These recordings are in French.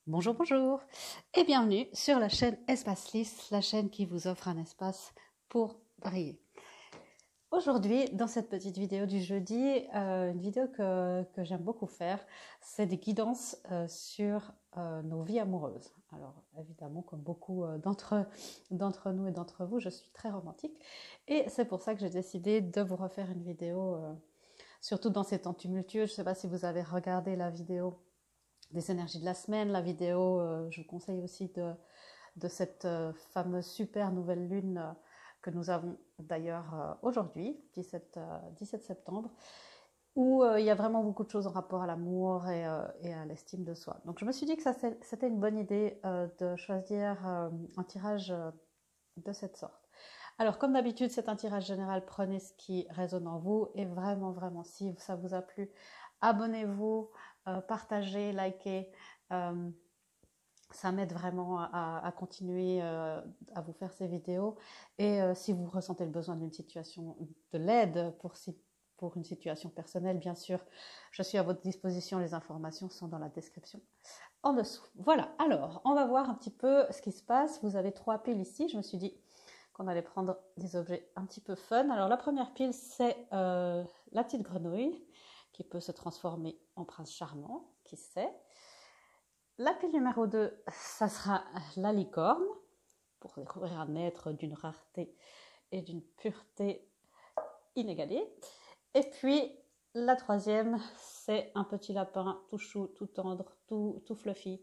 Bonjour, bonjour et bienvenue sur la chaîne Espace Lys, la chaîne qui vous offre un espace pour briller. Aujourd'hui, dans cette petite vidéo du jeudi, une vidéo que j'aime beaucoup faire, c'est des guidances sur nos vies amoureuses. Alors évidemment, comme beaucoup d'entre nous et d'entre vous, je suis très romantique et c'est pour ça que j'ai décidé de vous refaire une vidéo, surtout dans ces temps tumultueux. Je ne sais pas si vous avez regardé la vidéo des énergies de la semaine, la vidéo, je vous conseille aussi de cette fameuse super nouvelle lune que nous avons d'ailleurs aujourd'hui, 17 septembre, où il y a vraiment beaucoup de choses en rapport à l'amour et à l'estime de soi. Donc je me suis dit que c'était une bonne idée de choisir un tirage de cette sorte. Alors comme d'habitude, c'est un tirage général, prenez ce qui résonne en vous et vraiment, si ça vous a plu, abonnez-vous, partagez, likez. Euh, Ça m'aide vraiment à continuer à vous faire ces vidéos. Et si vous ressentez le besoin d'une situation, de l'aide pour une situation personnelle, bien sûr, je suis à votre disposition. Les informations sont dans la description en dessous. Voilà, alors, on va voir un petit peu ce qui se passe. Vous avez 3 piles ici. Je me suis dit qu'on allait prendre des objets un petit peu fun. Alors, la première pile, c'est la petite grenouille qui peut se transformer en prince charmant, qui sait. La pile numéro 2, ça sera la licorne, pour découvrir un être d'une rareté et d'une pureté inégalée. Et puis, la troisième, c'est un petit lapin tout chou, tout tendre, tout fluffy,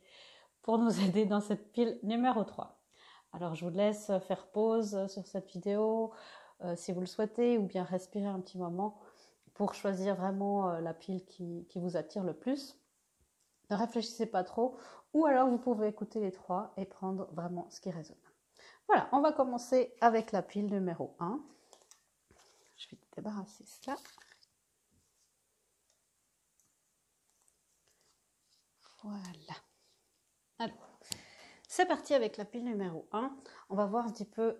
pour nous aider dans cette pile numéro 3. Alors, je vous laisse faire pause sur cette vidéo, si vous le souhaitez, ou bien respirer un petit moment pour choisir vraiment la pile qui vous attire le plus. Ne réfléchissez pas trop, ou alors vous pouvez écouter les 3 et prendre vraiment ce qui résonne. Voilà, on va commencer avec la pile numéro 1. Je vais débarrasser cela. Voilà. Alors, c'est parti avec la pile numéro 1. On va voir un petit peu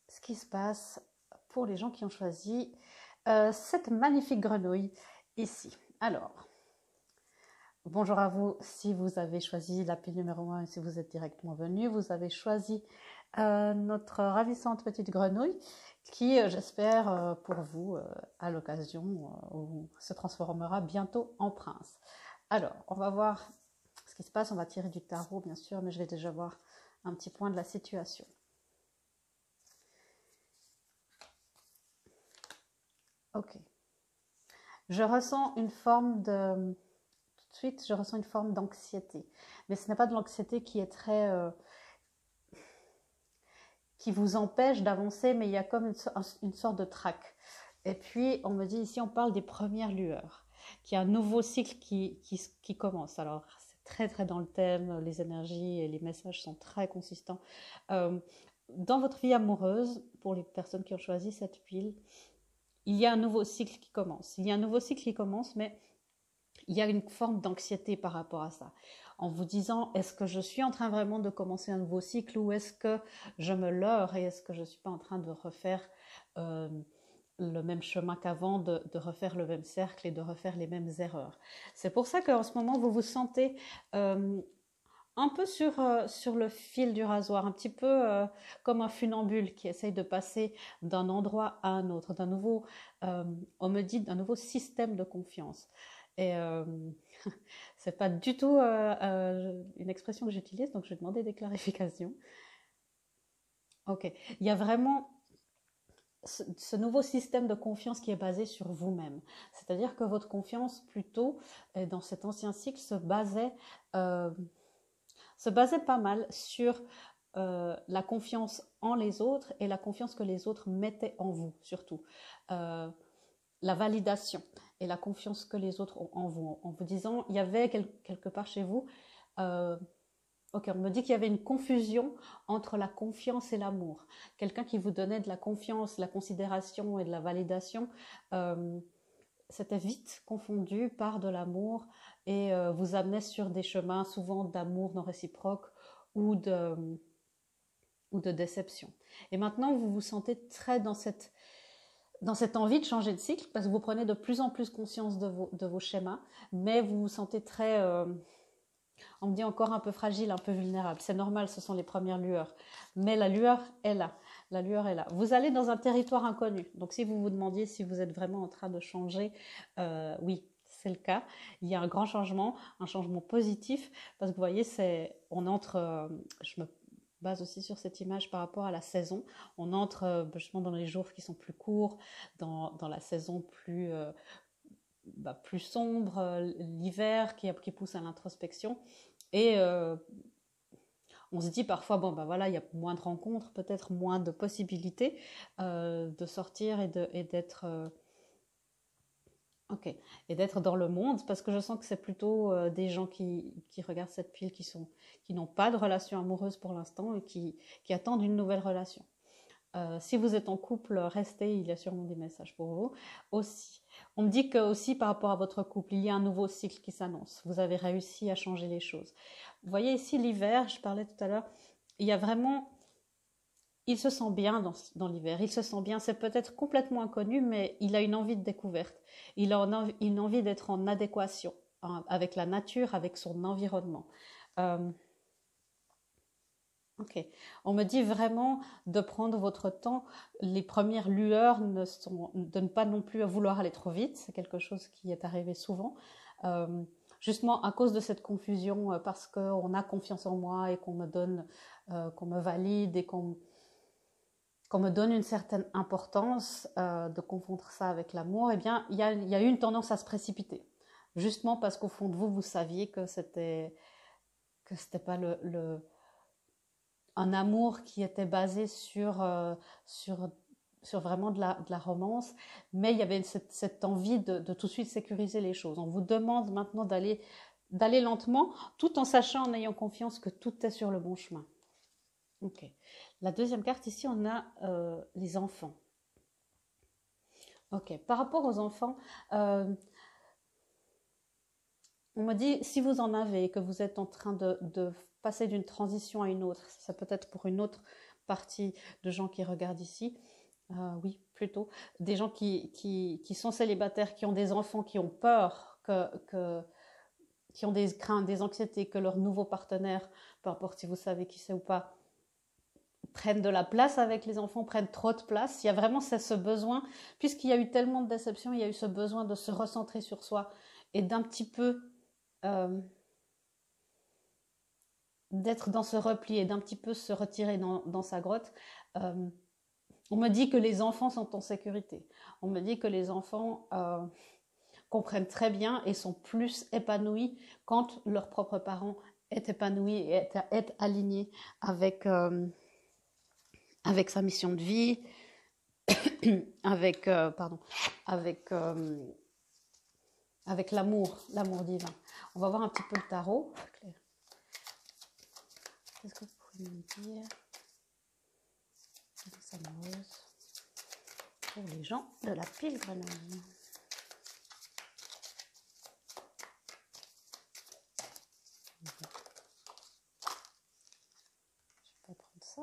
ce qui se passe pour les gens qui ont choisi cette magnifique grenouille ici. Alors, bonjour à vous, si vous avez choisi la pile numéro 1 et si vous êtes directement venu, vous avez choisi notre ravissante petite grenouille qui, j'espère pour vous, à l'occasion, se transformera bientôt en prince. Alors, on va voir ce qui se passe, on va tirer du tarot bien sûr, mais je vais déjà voir un petit point de la situation. Ok. Je ressens une forme de... Tout de suite, je ressens une forme d'anxiété. Mais ce n'est pas de l'anxiété qui est très... qui vous empêche d'avancer, mais il y a comme une sorte de trac. Et puis, on me dit ici, on parle des premières lueurs, qu'il y a un nouveau cycle qui commence. Alors, c'est très dans le thème, les énergies et les messages sont très consistants. Dans votre vie amoureuse, pour les personnes qui ont choisi cette pile, il y a un nouveau cycle qui commence. Il y a un nouveau cycle qui commence, mais il y a une forme d'anxiété par rapport à ça. En vous disant, est-ce que je suis en train vraiment de commencer un nouveau cycle ou est-ce que je me leurre et est-ce que je ne suis pas en train de refaire le même chemin qu'avant, de refaire le même cercle et de refaire les mêmes erreurs. C'est pour ça qu'en ce moment, vous vous sentez un peu sur le fil du rasoir, un petit peu comme un funambule qui essaye de passer d'un endroit à un autre, on me dit d'un nouveau système de confiance. Et c'est pas du tout une expression que j'utilise, donc je vais demander des clarifications. Ok, il y a vraiment ce nouveau système de confiance qui est basé sur vous-même. C'est-à-dire que votre confiance, plutôt, dans cet ancien cycle, se basait pas mal sur la confiance en les autres et la confiance que les autres mettaient en vous, surtout. La validation et la confiance que les autres ont en vous disant, il y avait quelque part chez vous, ok, on me dit qu'il y avait une confusion entre la confiance et l'amour. Quelqu'un qui vous donnait de la confiance, de la considération et de la validation, c'était vite confondu par de l'amour et vous amenait sur des chemins souvent d'amour non réciproque ou de déception. Et maintenant, vous vous sentez très dans cette dans cette envie de changer de cycle, parce que vous prenez de plus en plus conscience de vos schémas, mais vous vous sentez très, on me dit encore un peu fragile, un peu vulnérable. C'est normal, ce sont les premières lueurs. Mais la lueur est là. La lueur est là. Vous allez dans un territoire inconnu. Donc si vous vous demandiez si vous êtes vraiment en train de changer, oui, c'est le cas. Il y a un grand changement, un changement positif, parce que vous voyez, on entre, je me base aussi sur cette image par rapport à la saison. On entre justement dans les jours qui sont plus courts, dans la saison plus sombre, l'hiver qui pousse à l'introspection. Et on se dit parfois, bon ben voilà, il y a moins de rencontres, peut-être moins de possibilités de sortir et d'être ok, et d'être dans le monde, parce que je sens que c'est plutôt des gens qui regardent cette pile, qui n'ont pas de relation amoureuse pour l'instant et qui attendent une nouvelle relation. Si vous êtes en couple, restez, il y a sûrement des messages pour vous aussi. On me dit que aussi par rapport à votre couple, il y a un nouveau cycle qui s'annonce. Vous avez réussi à changer les choses. Vous voyez ici l'hiver, je parlais tout à l'heure, il y a vraiment, il se sent bien dans l'hiver, il se sent bien, c'est peut-être complètement inconnu, mais il a une envie de découverte. Il a une envie d'être en adéquation avec la nature, avec son environnement. Ok. On me dit vraiment de prendre votre temps. Les premières lueurs de ne pas non plus vouloir aller trop vite. C'est quelque chose qui est arrivé souvent. Justement à cause de cette confusion, parce qu'on a confiance en moi et qu'on me donne, qu'on me valide et qu'on me donne une certaine importance, de confondre ça avec l'amour, eh bien, il y a eu une tendance à se précipiter. Justement parce qu'au fond de vous, vous saviez que c'était pas un amour qui était basé sur vraiment de la romance, mais il y avait cette envie de tout de suite sécuriser les choses. On vous demande maintenant d'aller lentement, tout en sachant, en ayant confiance que tout est sur le bon chemin. Ok. La deuxième carte, ici, on a les enfants. Ok. Par rapport aux enfants, on me dit, si vous en avez, que vous êtes en train de passer d'une transition à une autre, ça peut être pour une autre partie de gens qui regardent ici, oui, plutôt, des gens qui sont célibataires, qui ont des enfants, qui ont peur, qui ont des craintes, des anxiétés, que leur nouveau partenaire, peu importe si vous savez qui c'est ou pas, prennent de la place avec les enfants, prennent trop de place. Il y a vraiment ce besoin, puisqu'il y a eu tellement de déceptions, il y a eu ce besoin de se recentrer sur soi et d'un petit peu d'être dans ce repli et d'un petit peu se retirer dans sa grotte. On me dit que les enfants sont en sécurité. On me dit que les enfants comprennent très bien et sont plus épanouis quand leurs propres parents est épanoui et est aligné avec sa mission de vie, avec l'amour divin. On va voir un petit peu le tarot. Claire, qu'est-ce que vous pouvez me dire amoureuse pour les gens de la pile Grenouille? Je vais prendre ça.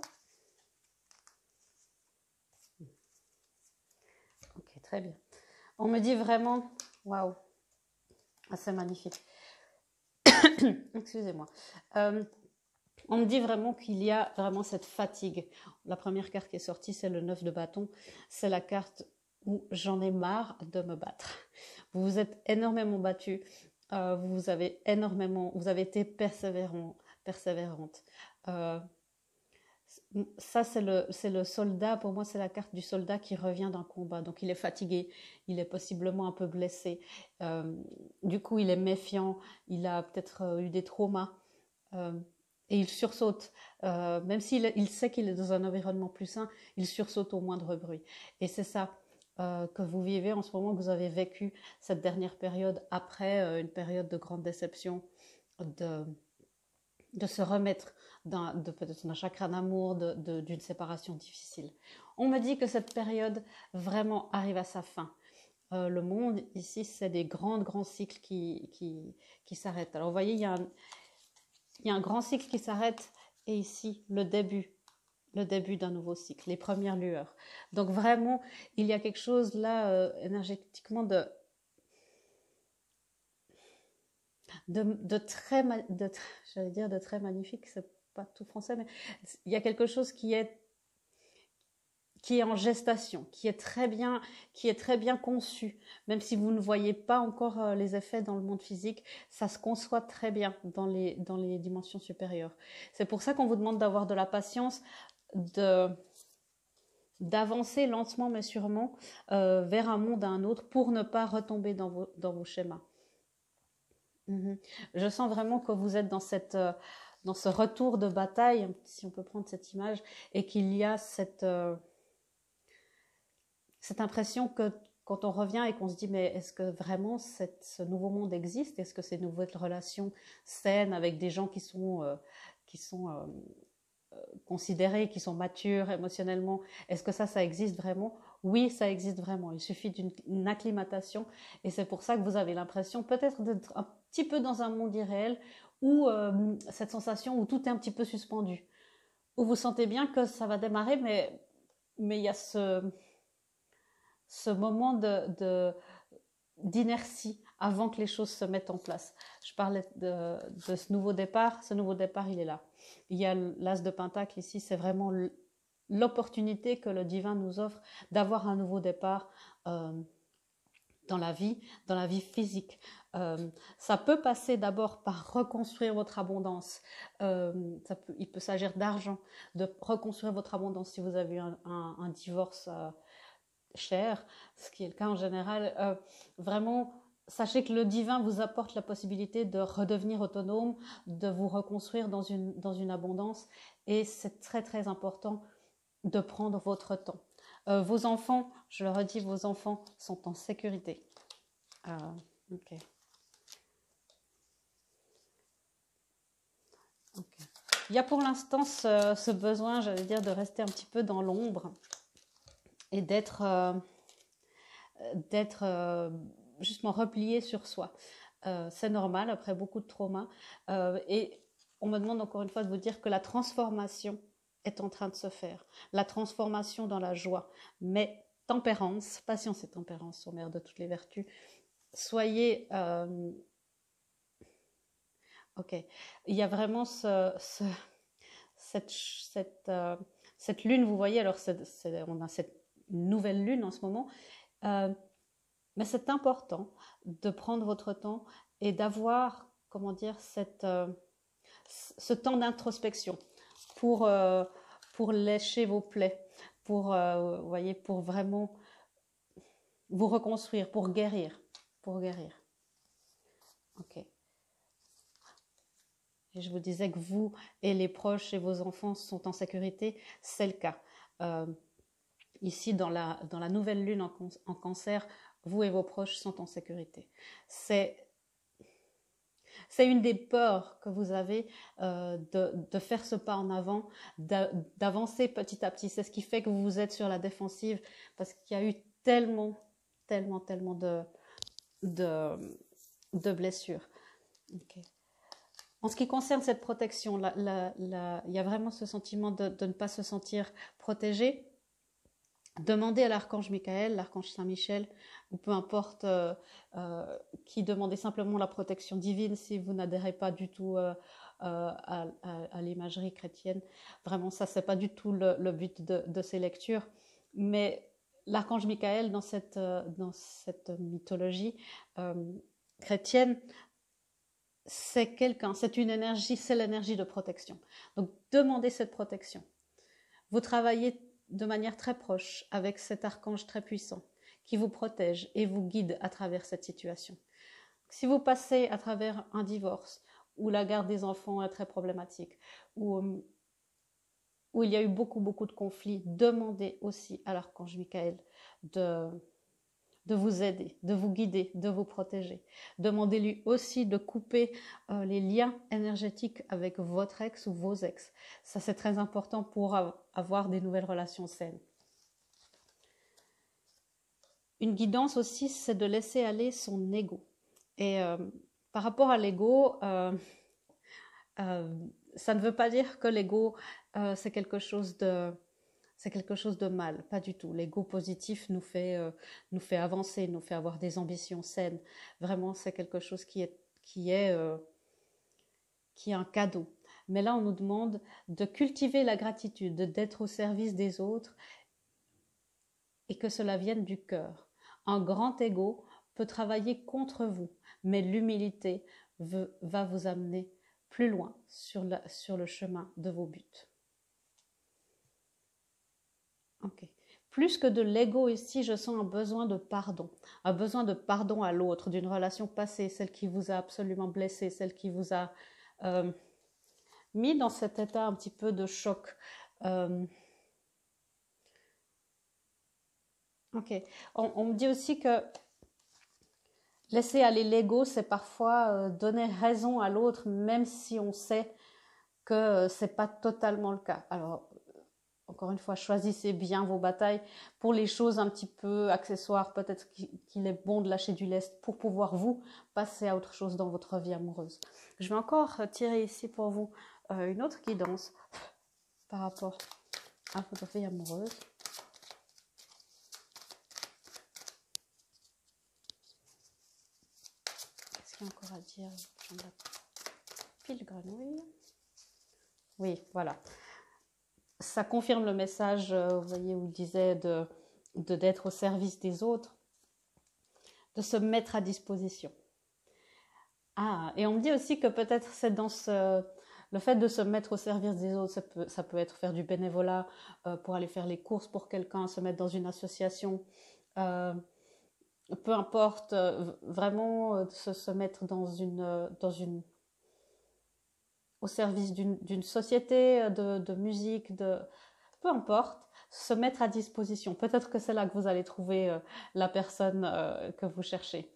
Ok, très bien. On me dit vraiment, waouh, c'est magnifique. Excusez-moi. On me dit vraiment qu'il y a vraiment cette fatigue. La première carte qui est sortie, c'est le 9 de bâton. C'est la carte où j'en ai marre de me battre. Vous vous êtes énormément battu. Vous avez été persévérante. Ça, c'est le soldat. Pour moi, c'est la carte du soldat qui revient d'un combat. Donc, il est fatigué. Il est possiblement un peu blessé. Du coup, il est méfiant. Il a peut-être eu des traumas. Et il sursaute, même s'il sait qu'il est dans un environnement plus sain, il sursaute au moindre bruit. Et c'est ça que vous vivez en ce moment, que vous avez vécu cette dernière période après une période de grande déception, de se remettre peut-être d'un chakra d'amour, d'une séparation difficile. On me dit que cette période vraiment arrive à sa fin. Le monde ici, c'est des grands cycles qui s'arrêtent. Alors vous voyez, il y a un grand cycle qui s'arrête et ici, le début le début d'un nouveau cycle, les premières lueurs. Donc vraiment, il y a quelque chose là énergétiquement j'allais dire de très magnifique, c'est pas tout français, mais il y a quelque chose qui est en gestation, qui est très bien conçu. Même si vous ne voyez pas encore les effets dans le monde physique, ça se conçoit très bien dans les dimensions supérieures. C'est pour ça qu'on vous demande d'avoir de la patience, d'avancer lentement mais sûrement vers un monde à un autre pour ne pas retomber dans vos schémas. Je sens vraiment que vous êtes dans ce retour de bataille, si on peut prendre cette image, et qu'il y a cette impression que quand on revient et qu'on se dit mais est-ce que vraiment ce nouveau monde existe? Est-ce que ces nouvelles relations saines avec des gens qui sont considérés, qui sont matures émotionnellement, est-ce que ça existe vraiment? Oui, ça existe vraiment. Il suffit d'une acclimatation et c'est pour ça que vous avez l'impression peut-être d'être un petit peu dans un monde irréel où cette sensation où tout est un petit peu suspendu, où vous sentez bien que ça va démarrer, mais il y a ce moment d'inertie avant que les choses se mettent en place. Je parlais de ce nouveau départ. Ce nouveau départ, il est là. Il y a l'as de Pentacle ici, c'est vraiment l'opportunité que le divin nous offre d'avoir un nouveau départ dans la vie physique. Ça peut passer d'abord par reconstruire votre abondance. Il peut s'agir d'argent, de reconstruire votre abondance si vous avez eu un divorce cher, ce qui est le cas en général. Vraiment, sachez que le divin vous apporte la possibilité de redevenir autonome, de vous reconstruire dans une abondance, et c'est très très important de prendre votre temps. Vos enfants, je le redis, vos enfants sont en sécurité. Ok. Il y a pour l'instant ce besoin, j'allais dire, de rester un petit peu dans l'ombre et d'être justement replié sur soi. C'est normal après beaucoup de traumas. Et on me demande encore une fois de vous dire que la transformation est en train de se faire. La transformation dans la joie. Mais tempérance, patience et tempérance sont mères de toutes les vertus. Soyez... ok. Il y a vraiment cette lune, vous voyez, alors on a cette nouvelle lune en ce moment. Mais c'est important de prendre votre temps et d'avoir, comment dire, ce temps d'introspection pour lécher vos plaies, pour vraiment vous reconstruire, pour guérir. Ok. Et je vous disais que vous et les proches et vos enfants sont en sécurité, c'est le cas. Ici, dans la nouvelle lune en cancer, vous et vos proches sont en sécurité. C'est une des peurs que vous avez de faire ce pas en avant, d'avancer petit à petit. C'est ce qui fait que vous êtes sur la défensive parce qu'il y a eu tellement de blessures. Okay. En ce qui concerne cette protection, il y a vraiment ce sentiment de ne pas se sentir protégé. Demandez à l'archange Michael, l'archange Saint-Michel, ou peu importe qui, demandez simplement la protection divine si vous n'adhérez pas du tout à l'imagerie chrétienne. Vraiment, ça, c'est pas du tout le but de ces lectures. Mais l'archange Michael, dans cette mythologie chrétienne, c'est quelqu'un, c'est une énergie, c'est l'énergie de protection. Donc, demandez cette protection. Vous travaillez de manière très proche avec cet archange très puissant qui vous protège et vous guide à travers cette situation. Si vous passez à travers un divorce où la garde des enfants est très problématique, où il y a eu beaucoup de conflits, demandez aussi à l'archange Michael de vous aider, de vous guider, de vous protéger. Demandez-lui aussi de couper les liens énergétiques avec votre ex ou vos ex. Ça, c'est très important pour avoir des nouvelles relations saines. Une guidance aussi, c'est de laisser aller son ego. Et par rapport à l'ego, ça ne veut pas dire que l'ego, c'est quelque chose de mal, pas du tout. L'ego positif nous fait avancer, nous fait avoir des ambitions saines. Vraiment, c'est quelque chose qui est un cadeau. Mais là, on nous demande de cultiver la gratitude, d'être au service des autres et que cela vienne du cœur. Un grand ego peut travailler contre vous, mais l'humilité va vous amener plus loin sur le chemin de vos buts. Ok. Plus que de l'ego ici, je sens un besoin de pardon à l'autre, d'une relation passée, celle qui vous a absolument blessé, celle qui vous a mis dans cet état un petit peu de choc. Ok. On me dit aussi que laisser aller l'ego, c'est parfois donner raison à l'autre, même si on sait que c'est pas totalement le cas. Alors, encore une fois, choisissez bien vos batailles. Pour les choses un petit peu accessoires, peut-être qu'il est bon de lâcher du lest pour pouvoir vous passer à autre chose dans votre vie amoureuse. Je vais encore tirer ici pour vous une autre guidance par rapport à votre vie amoureuse. Qu'est-ce qu'il y a encore à dire? Pile grenouille. Oui, voilà. Ça confirme le message, vous voyez, où il disait d'être au service des autres, de se mettre à disposition. Ah, et on me dit aussi que peut-être c'est dans le fait de se mettre au service des autres, ça peut être faire du bénévolat, pour aller faire les courses pour quelqu'un, se mettre dans une association, peu importe, vraiment se mettre au service d'une société, de musique, peu importe, se mettre à disposition. Peut-être que c'est là que vous allez trouver la personne que vous cherchez.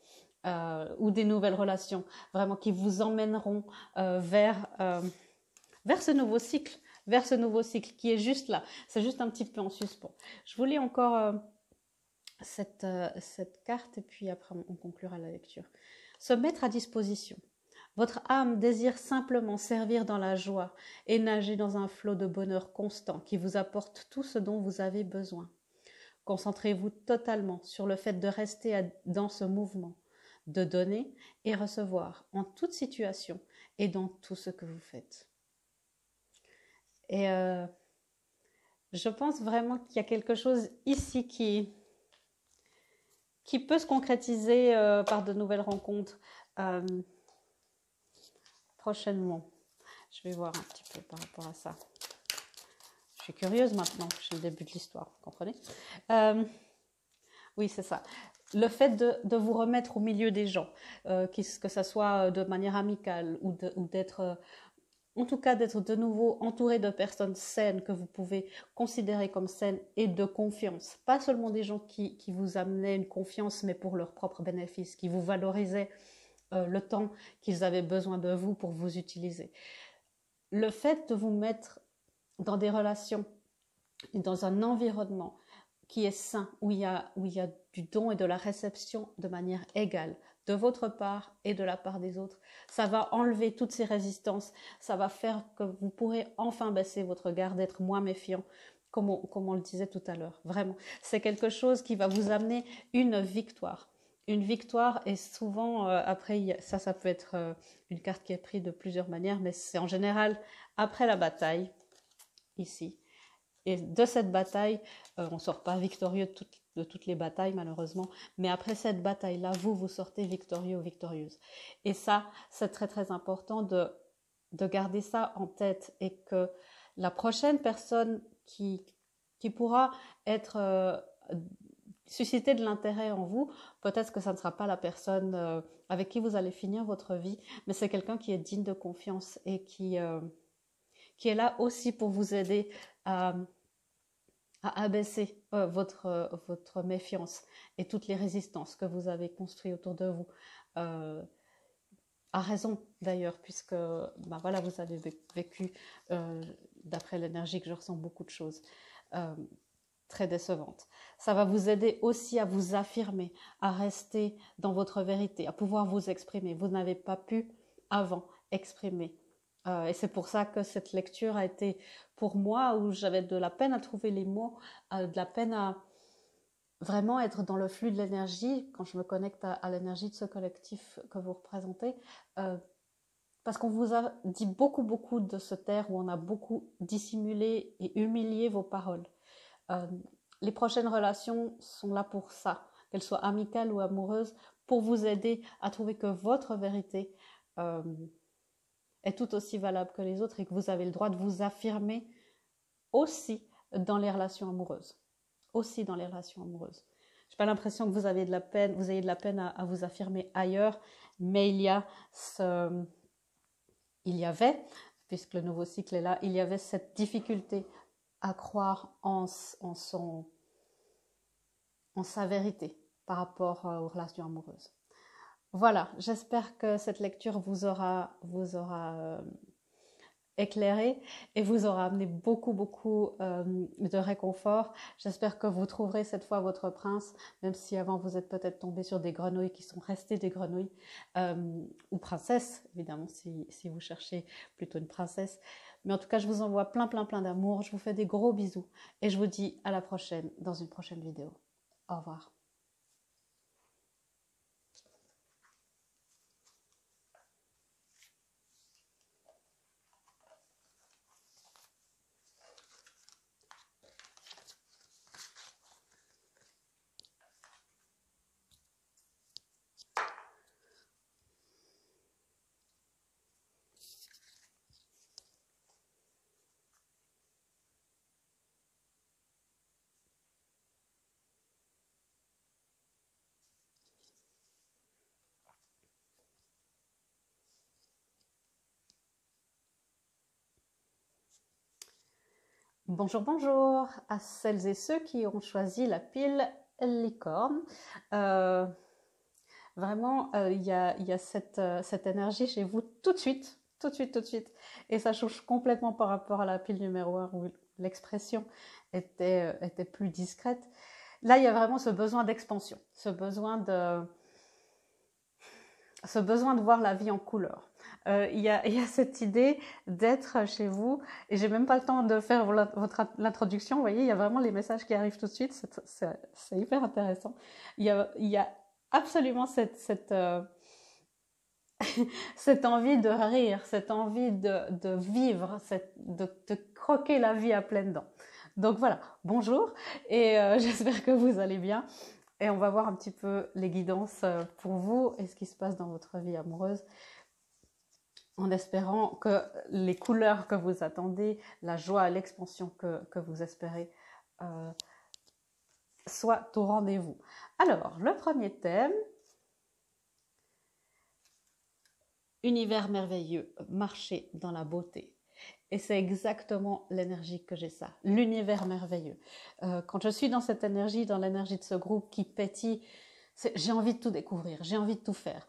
Ou des nouvelles relations, vraiment qui vous emmèneront vers ce nouveau cycle qui est juste là. C'est juste un petit peu en suspens. Je vous lis encore cette carte et puis après on conclura la lecture. Se mettre à disposition. Votre âme désire simplement servir dans la joie et nager dans un flot de bonheur constant qui vous apporte tout ce dont vous avez besoin. Concentrez-vous totalement sur le fait de rester dans ce mouvement, de donner et recevoir en toute situation et dans tout ce que vous faites. Et je pense vraiment qu'il y a quelque chose ici qui peut se concrétiser par de nouvelles rencontres prochainement. Je vais voir un petit peu par rapport à ça. Je suis curieuse maintenant, c'est le début de l'histoire, vous comprenez? Oui, c'est ça. Le fait de vous remettre au milieu des gens, que ça soit de manière amicale ou d'être, en tout cas d'être de nouveau entouré de personnes saines que vous pouvez considérer comme saines et de confiance. Pas seulement des gens qui vous amenaient une confiance, mais pour leur propre bénéfice, qui vous valorisaient le temps qu'ils avaient besoin de vous pour vous utiliser. Le fait de vous mettre dans des relations, dans un environnement qui est sain, où il y a du don et de la réception de manière égale, de votre part et de la part des autres, ça va enlever toutes ces résistances, ça va faire que vous pourrez enfin baisser votre garde, être moins méfiant, comme on le disait tout à l'heure. Vraiment, c'est quelque chose qui va vous amener une victoire. Une victoire, et souvent, après, ça peut être une carte qui est prise de plusieurs manières, mais c'est en général après la bataille, ici. Et de cette bataille, on ne sort pas victorieux de toutes les batailles, malheureusement, mais après cette bataille-là, vous sortez victorieux ou victorieuse. Et ça, c'est très très important de garder ça en tête, et que la prochaine personne qui pourra être susciter de l'intérêt en vous, peut-être que ça ne sera pas la personne avec qui vous allez finir votre vie, mais c'est quelqu'un qui est digne de confiance et qui est là aussi pour vous aider à abaisser votre méfiance et toutes les résistances que vous avez construites autour de vous. À raison d'ailleurs, puisque voilà, vous avez vécu, d'après l'énergie que je ressens, beaucoup de choses très décevantes. Ça va vous aider aussi à vous affirmer, à rester dans votre vérité, à pouvoir vous exprimer. Vous n'avez pas pu avant exprimer Et c'est pour ça que cette lecture a été pour moi, où j'avais de la peine à trouver les mots, de la peine à vraiment être dans le flux de l'énergie, quand je me connecte à l'énergie de ce collectif que vous représentez, parce qu'on vous a dit beaucoup de se taire, où on a beaucoup dissimulé et humilié vos paroles. Euh, les prochaines relations sont là pour ça, qu'elles soient amicales ou amoureuses, pour vous aider à trouver que votre vérité euh, est tout aussi valable que les autres et que vous avez le droit de vous affirmer aussi dans les relations amoureuses. Aussi dans les relations amoureuses. Je n'ai pas l'impression que vous avez de la peine, vous ayez de la peine à vous affirmer ailleurs, mais il y avait, puisque le nouveau cycle est là, il y avait cette difficulté à croire en sa vérité par rapport aux relations amoureuses. Voilà, j'espère que cette lecture vous aura éclairé et vous aura amené beaucoup de réconfort. J'espère que vous trouverez cette fois votre prince, même si avant vous êtes peut-être tombé sur des grenouilles qui sont restées des grenouilles, ou princesses, évidemment, si vous cherchez plutôt une princesse. Mais en tout cas, je vous envoie plein d'amour, je vous fais des gros bisous et je vous dis à la prochaine dans une prochaine vidéo. Au revoir. Bonjour à celles et ceux qui ont choisi la pile licorne. Vraiment, il y a cette énergie chez vous tout de suite. Et ça change complètement par rapport à la pile numéro 1 où l'expression était plus discrète. Là, il y a vraiment ce besoin d'expansion, ce besoin de voir la vie en couleur. Il y a cette idée d'être chez vous, et j'ai même pas le temps de faire l'introduction. Vous voyez, il y a vraiment les messages qui arrivent tout de suite. C'est hyper intéressant. Il y a absolument cette envie de rire, cette envie de vivre, de croquer la vie à pleines dents. Donc voilà, bonjour, et j'espère que vous allez bien. Et on va voir un petit peu les guidances pour vous et ce qui se passe dans votre vie amoureuse, en espérant que les couleurs que vous attendez, la joie, l'expansion que vous espérez, soient au rendez-vous. Alors, le premier thème, univers merveilleux, marcher dans la beauté. Et c'est exactement l'énergie que j'ai ça, l'univers merveilleux. Quand je suis dans cette énergie, dans l'énergie de ce groupe qui pétille, j'ai envie de tout découvrir, j'ai envie de tout faire.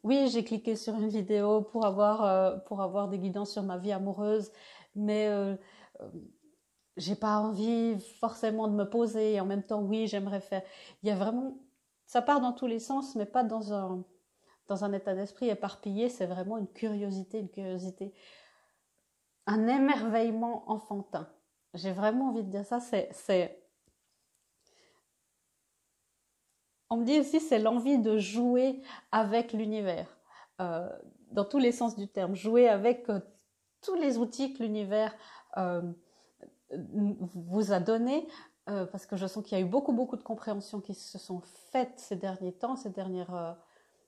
Oui, j'ai cliqué sur une vidéo pour avoir des guidances sur ma vie amoureuse, mais j'ai pas envie forcément de me poser. Et en même temps, oui, j'aimerais faire. Il y a vraiment, ça part dans tous les sens, mais pas dans un état d'esprit éparpillé. C'est vraiment une curiosité, un émerveillement enfantin. J'ai vraiment envie de dire ça. On me dit aussi, c'est l'envie de jouer avec l'univers, dans tous les sens du terme, jouer avec tous les outils que l'univers vous a donnés, parce que je sens qu'il y a eu beaucoup de compréhensions qui se sont faites ces derniers temps,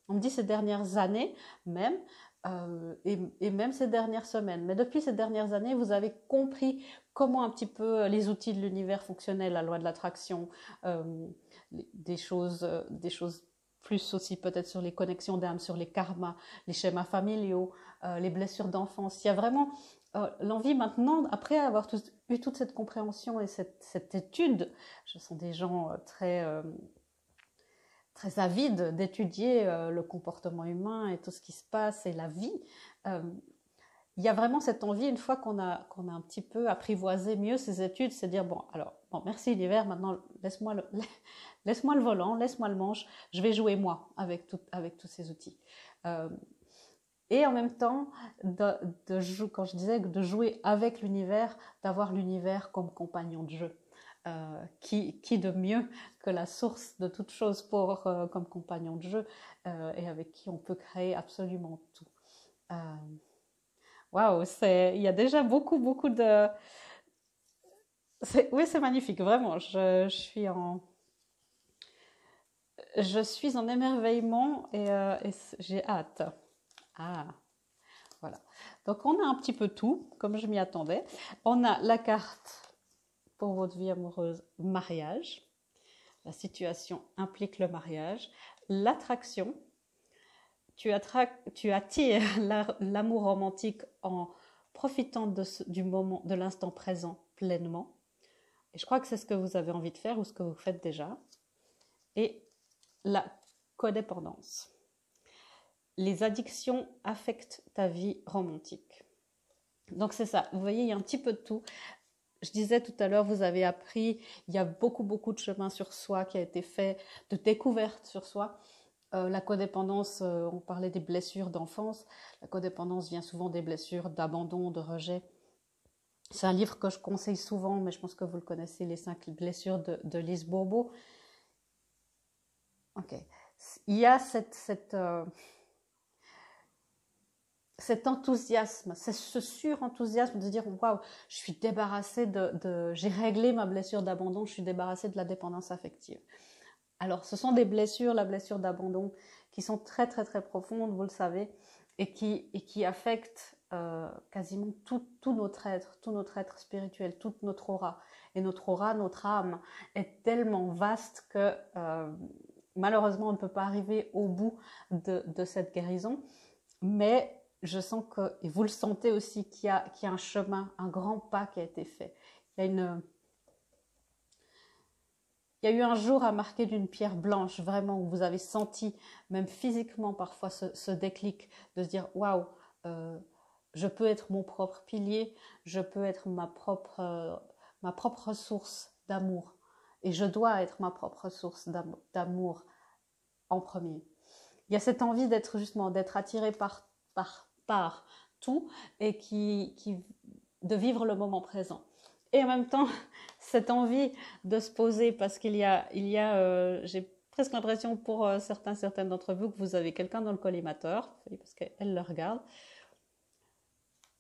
on me dit ces dernières années même, et même ces dernières semaines. Mais depuis ces dernières années, vous avez compris comment un petit peu les outils de l'univers fonctionnaient, la loi de l'attraction, des choses plus aussi peut-être sur les connexions d'âme, sur les karmas, les schémas familiaux, les blessures d'enfance. Il y a vraiment l'envie maintenant, après avoir eu toute cette compréhension et cette étude, je sens des gens très avides d'étudier le comportement humain et tout ce qui se passe et la vie. Il y a vraiment cette envie, une fois qu'on a un petit peu apprivoisé mieux ces études, c'est dire, bon, merci l'univers, maintenant laisse-moi le volant, laisse-moi le manche, je vais jouer moi avec tous ces outils. Et en même temps, quand je disais de jouer avec l'univers, d'avoir l'univers comme compagnon de jeu. Qui de mieux que la source de toute chose comme compagnon de jeu et avec qui on peut créer absolument tout. Waouh, il y a déjà beaucoup de... Oui, c'est magnifique, vraiment. Je suis en émerveillement et j'ai hâte. Ah, voilà. Donc, on a un petit peu tout, comme je m'y attendais. On a la carte pour votre vie amoureuse, mariage. La situation implique le mariage. L'attraction. Tu attires l'amour romantique en profitant du moment, de l'instant présent pleinement. Et je crois que c'est ce que vous avez envie de faire ou ce que vous faites déjà. Et la codépendance. Les addictions affectent ta vie romantique. Donc c'est ça, vous voyez, il y a un petit peu de tout. Je disais tout à l'heure, vous avez appris, il y a beaucoup de chemin sur soi qui a été fait, de découverte sur soi. La codépendance, on parlait des blessures d'enfance. La codépendance vient souvent des blessures d'abandon, de rejet. C'est un livre que je conseille souvent, mais je pense que vous le connaissez, Les 5 blessures de Lise Bourbeau. Ok. Il y a cet enthousiasme, c'est ce sur-enthousiasme de dire waouh, je suis débarrassée j'ai réglé ma blessure d'abandon, je suis débarrassée de la dépendance affective. Alors, ce sont des blessures, la blessure d'abandon, qui sont très profondes, vous le savez, et qui affectent quasiment tout notre être spirituel, toute notre aura. Et notre aura, notre âme, est tellement vaste que malheureusement, on ne peut pas arriver au bout de cette guérison. Mais je sens que, et vous le sentez aussi, qu'il y a un chemin, un grand pas qui a été fait. Il y a eu un jour à marquer d'une pierre blanche, vraiment, où vous avez senti, même physiquement parfois, ce déclic de se dire waouh, je peux être mon propre pilier, je peux être ma propre source d'amour. Et je dois être ma propre source d'amour en premier. Il y a cette envie d'être attiré par tout et de vivre le moment présent. Et en même temps, cette envie de se poser, parce j'ai presque l'impression pour certaines d'entre vous que vous avez quelqu'un dans le collimateur, parce qu'elle le regarde.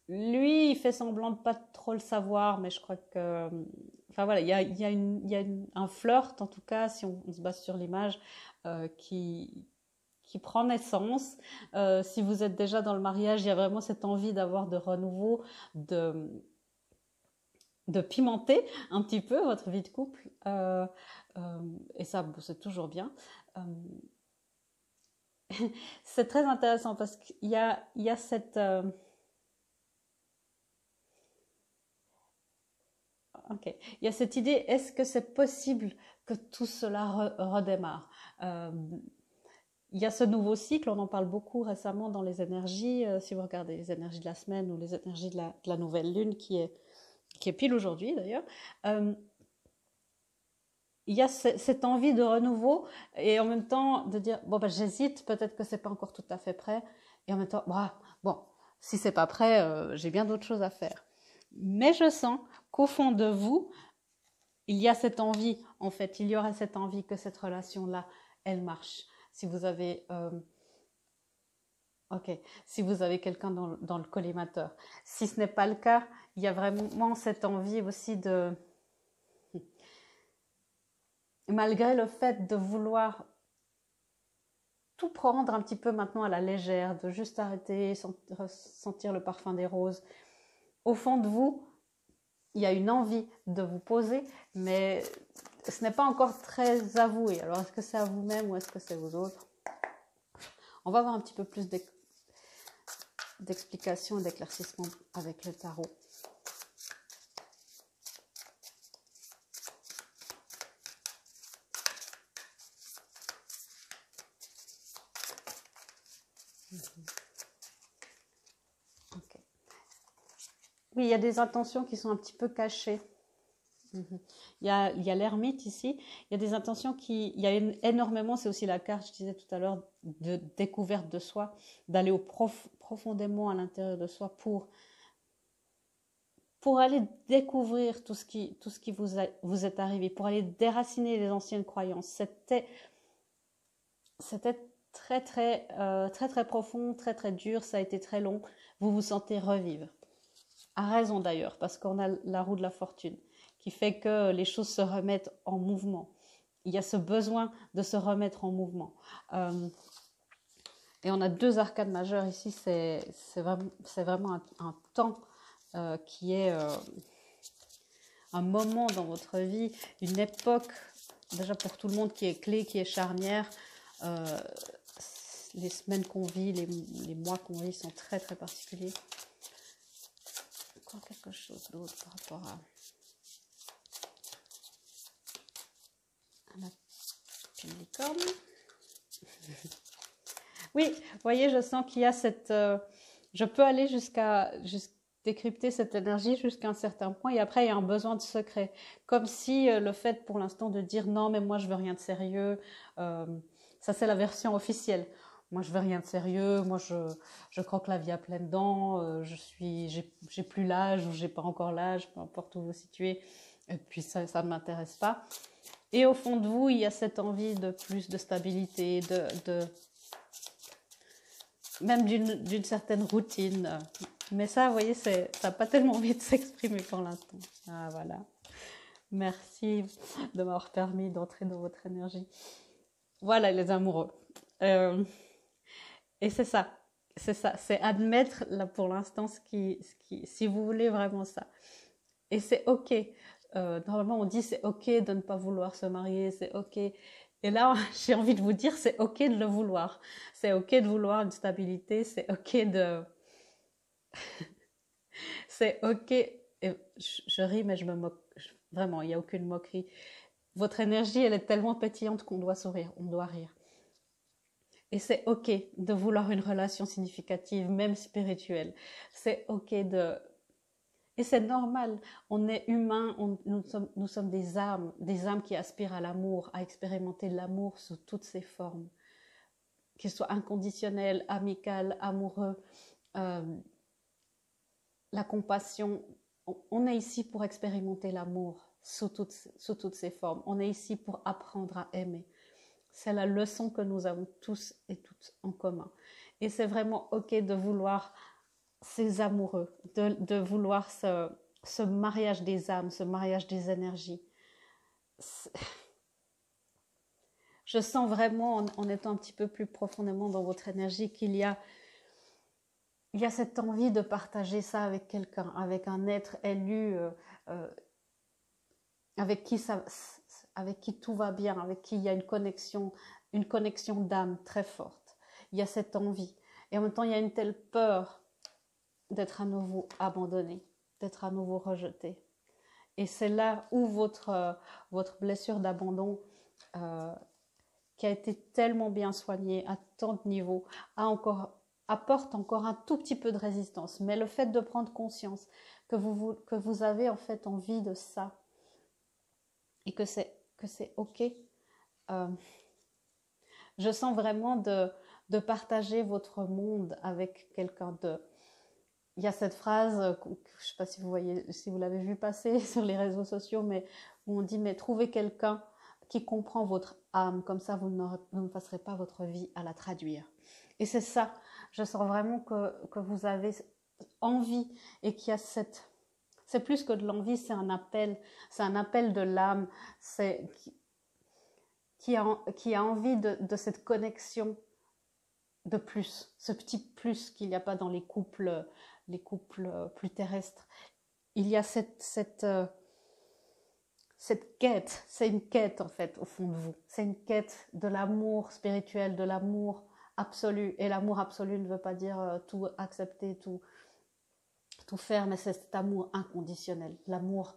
Lui, il fait semblant de pas trop le savoir, mais je crois que... Enfin voilà, il y a un flirt, en tout cas, si on se base sur l'image, qui prend naissance. Si vous êtes déjà dans le mariage, il y a vraiment cette envie d'avoir de renouveau, de pimenter un petit peu votre vie de couple. Et ça, c'est toujours bien. C'est très intéressant parce qu'il y a cette... Ok. Il y a cette idée, est-ce que c'est possible que tout cela redémarre? Il y a ce nouveau cycle, on en parle beaucoup récemment dans les énergies, si vous regardez les énergies de la semaine ou les énergies de la nouvelle lune qui est pile aujourd'hui d'ailleurs. Il y a cette envie de renouveau et en même temps de dire bon ben j'hésite, peut-être que c'est pas encore tout à fait prêt, et en même temps bon si c'est pas prêt, j'ai bien d'autres choses à faire. Mais je sens qu'au fond de vous, il y a cette envie, en fait, il y aura cette envie que cette relation-là, elle marche. Si vous avez si vous avez quelqu'un dans le collimateur. Si ce n'est pas le cas, il y a vraiment cette envie aussi malgré le fait de vouloir tout prendre un petit peu maintenant à la légère, de juste arrêter, sentir le parfum des roses. Au fond de vous, il y a une envie de vous poser, mais ce n'est pas encore très avoué. Alors, est-ce que c'est à vous-même ou est-ce que c'est aux autres? On va avoir un petit peu plus d'explications et d'éclaircissements avec le tarot. Okay. Oui, il y a des intentions qui sont un petit peu cachées. Il y a l'ermite ici, il y a des intentions il y a énormément, c'est aussi la carte, je disais tout à l'heure, de découverte de soi, d'aller au profondément à l'intérieur de soi pour aller découvrir tout ce qui vous est arrivé, pour aller déraciner les anciennes croyances. C'était très profond, très dur, ça a été très long. Vous vous sentez revivre. À raison d'ailleurs, parce qu'on a la roue de la fortune qui fait que les choses se remettent en mouvement. Il y a ce besoin de se remettre en mouvement. Et on a 2 arcanes majeures ici, c'est vraiment un temps qui est un moment dans votre vie, une époque, déjà pour tout le monde qui est clé, qui est charnière. Les semaines qu'on vit, les mois qu'on vit sont très particuliers. Encore quelque chose d'autre par rapport à la licorne. Oui, vous voyez, je sens qu'il y a cette... je peux aller jusqu'à décrypter cette énergie jusqu'à un certain point et après il y a un besoin de secret. Comme si le fait pour l'instant de dire non mais moi je veux rien de sérieux, ça c'est la version officielle. Moi je veux rien de sérieux, moi je croque la vie à pleines dents, j'ai plus l'âge ou j'ai pas encore l'âge, peu importe où vous vous situez, et puis ça ne m'intéresse pas. Et au fond de vous il y a cette envie de plus de stabilité, même d'une certaine routine. Mais ça, vous voyez, ça n'a pas tellement envie de s'exprimer pour l'instant. Ah, voilà. Merci de m'avoir permis d'entrer dans votre énergie. Voilà, les amoureux. Et c'est ça. C'est admettre, là, pour l'instant, si vous voulez vraiment ça. Et c'est OK. Normalement, on dit c'est OK de ne pas vouloir se marier, c'est OK. Et là, j'ai envie de vous dire, c'est OK de le vouloir. C'est OK de vouloir une stabilité, c'est OK de... c'est OK. Et je ris, mais je me moque. Vraiment, il n'y a aucune moquerie. Votre énergie, elle est tellement pétillante qu'on doit sourire, on doit rire. Et c'est OK de vouloir une relation significative, même spirituelle. C'est OK de... Et c'est normal, on est humain, nous sommes des âmes qui aspirent à l'amour, à expérimenter l'amour sous toutes ses formes, qu'il soit inconditionnel, amical, amoureux, la compassion. On est ici pour expérimenter l'amour sous toutes ses formes. On est ici pour apprendre à aimer. C'est la leçon que nous avons tous et toutes en commun. Et c'est vraiment OK de vouloir ces amoureux, de vouloir ce mariage des âmes, ce mariage des énergies. Je sens vraiment, en étant un petit peu plus profondément dans votre énergie, qu'il y a cette envie de partager ça avec quelqu'un, avec un être élu, avec qui tout va bien, avec qui il y a une connexion d'âme très forte. Il y a cette envie. Et en même temps, il y a une telle peur d'être à nouveau abandonné, d'être à nouveau rejeté. Et c'est là où votre blessure d'abandon, qui a été tellement bien soignée à tant de niveaux, apporte encore un tout petit peu de résistance. Mais le fait de prendre conscience que vous avez en fait envie de ça et que c'est OK, je sens vraiment de partager votre monde avec quelqu'un de... Il y a cette phrase, je ne sais pas si vous l'avez vu passer sur les réseaux sociaux, mais où on dit, mais trouvez quelqu'un qui comprend votre âme, comme ça vous ne passerez pas votre vie à la traduire. Et c'est ça, je sens vraiment que vous avez envie et qu'il y a cette... C'est plus que de l'envie, c'est un appel de l'âme, qui a envie de cette connexion de plus, ce petit plus qu'il n'y a pas dans les couples plus terrestres. Il y a cette quête, c'est une quête en fait au fond de vous. C'est une quête de l'amour spirituel, de l'amour absolu. Et l'amour absolu ne veut pas dire tout accepter, tout faire, mais c'est cet amour inconditionnel, l'amour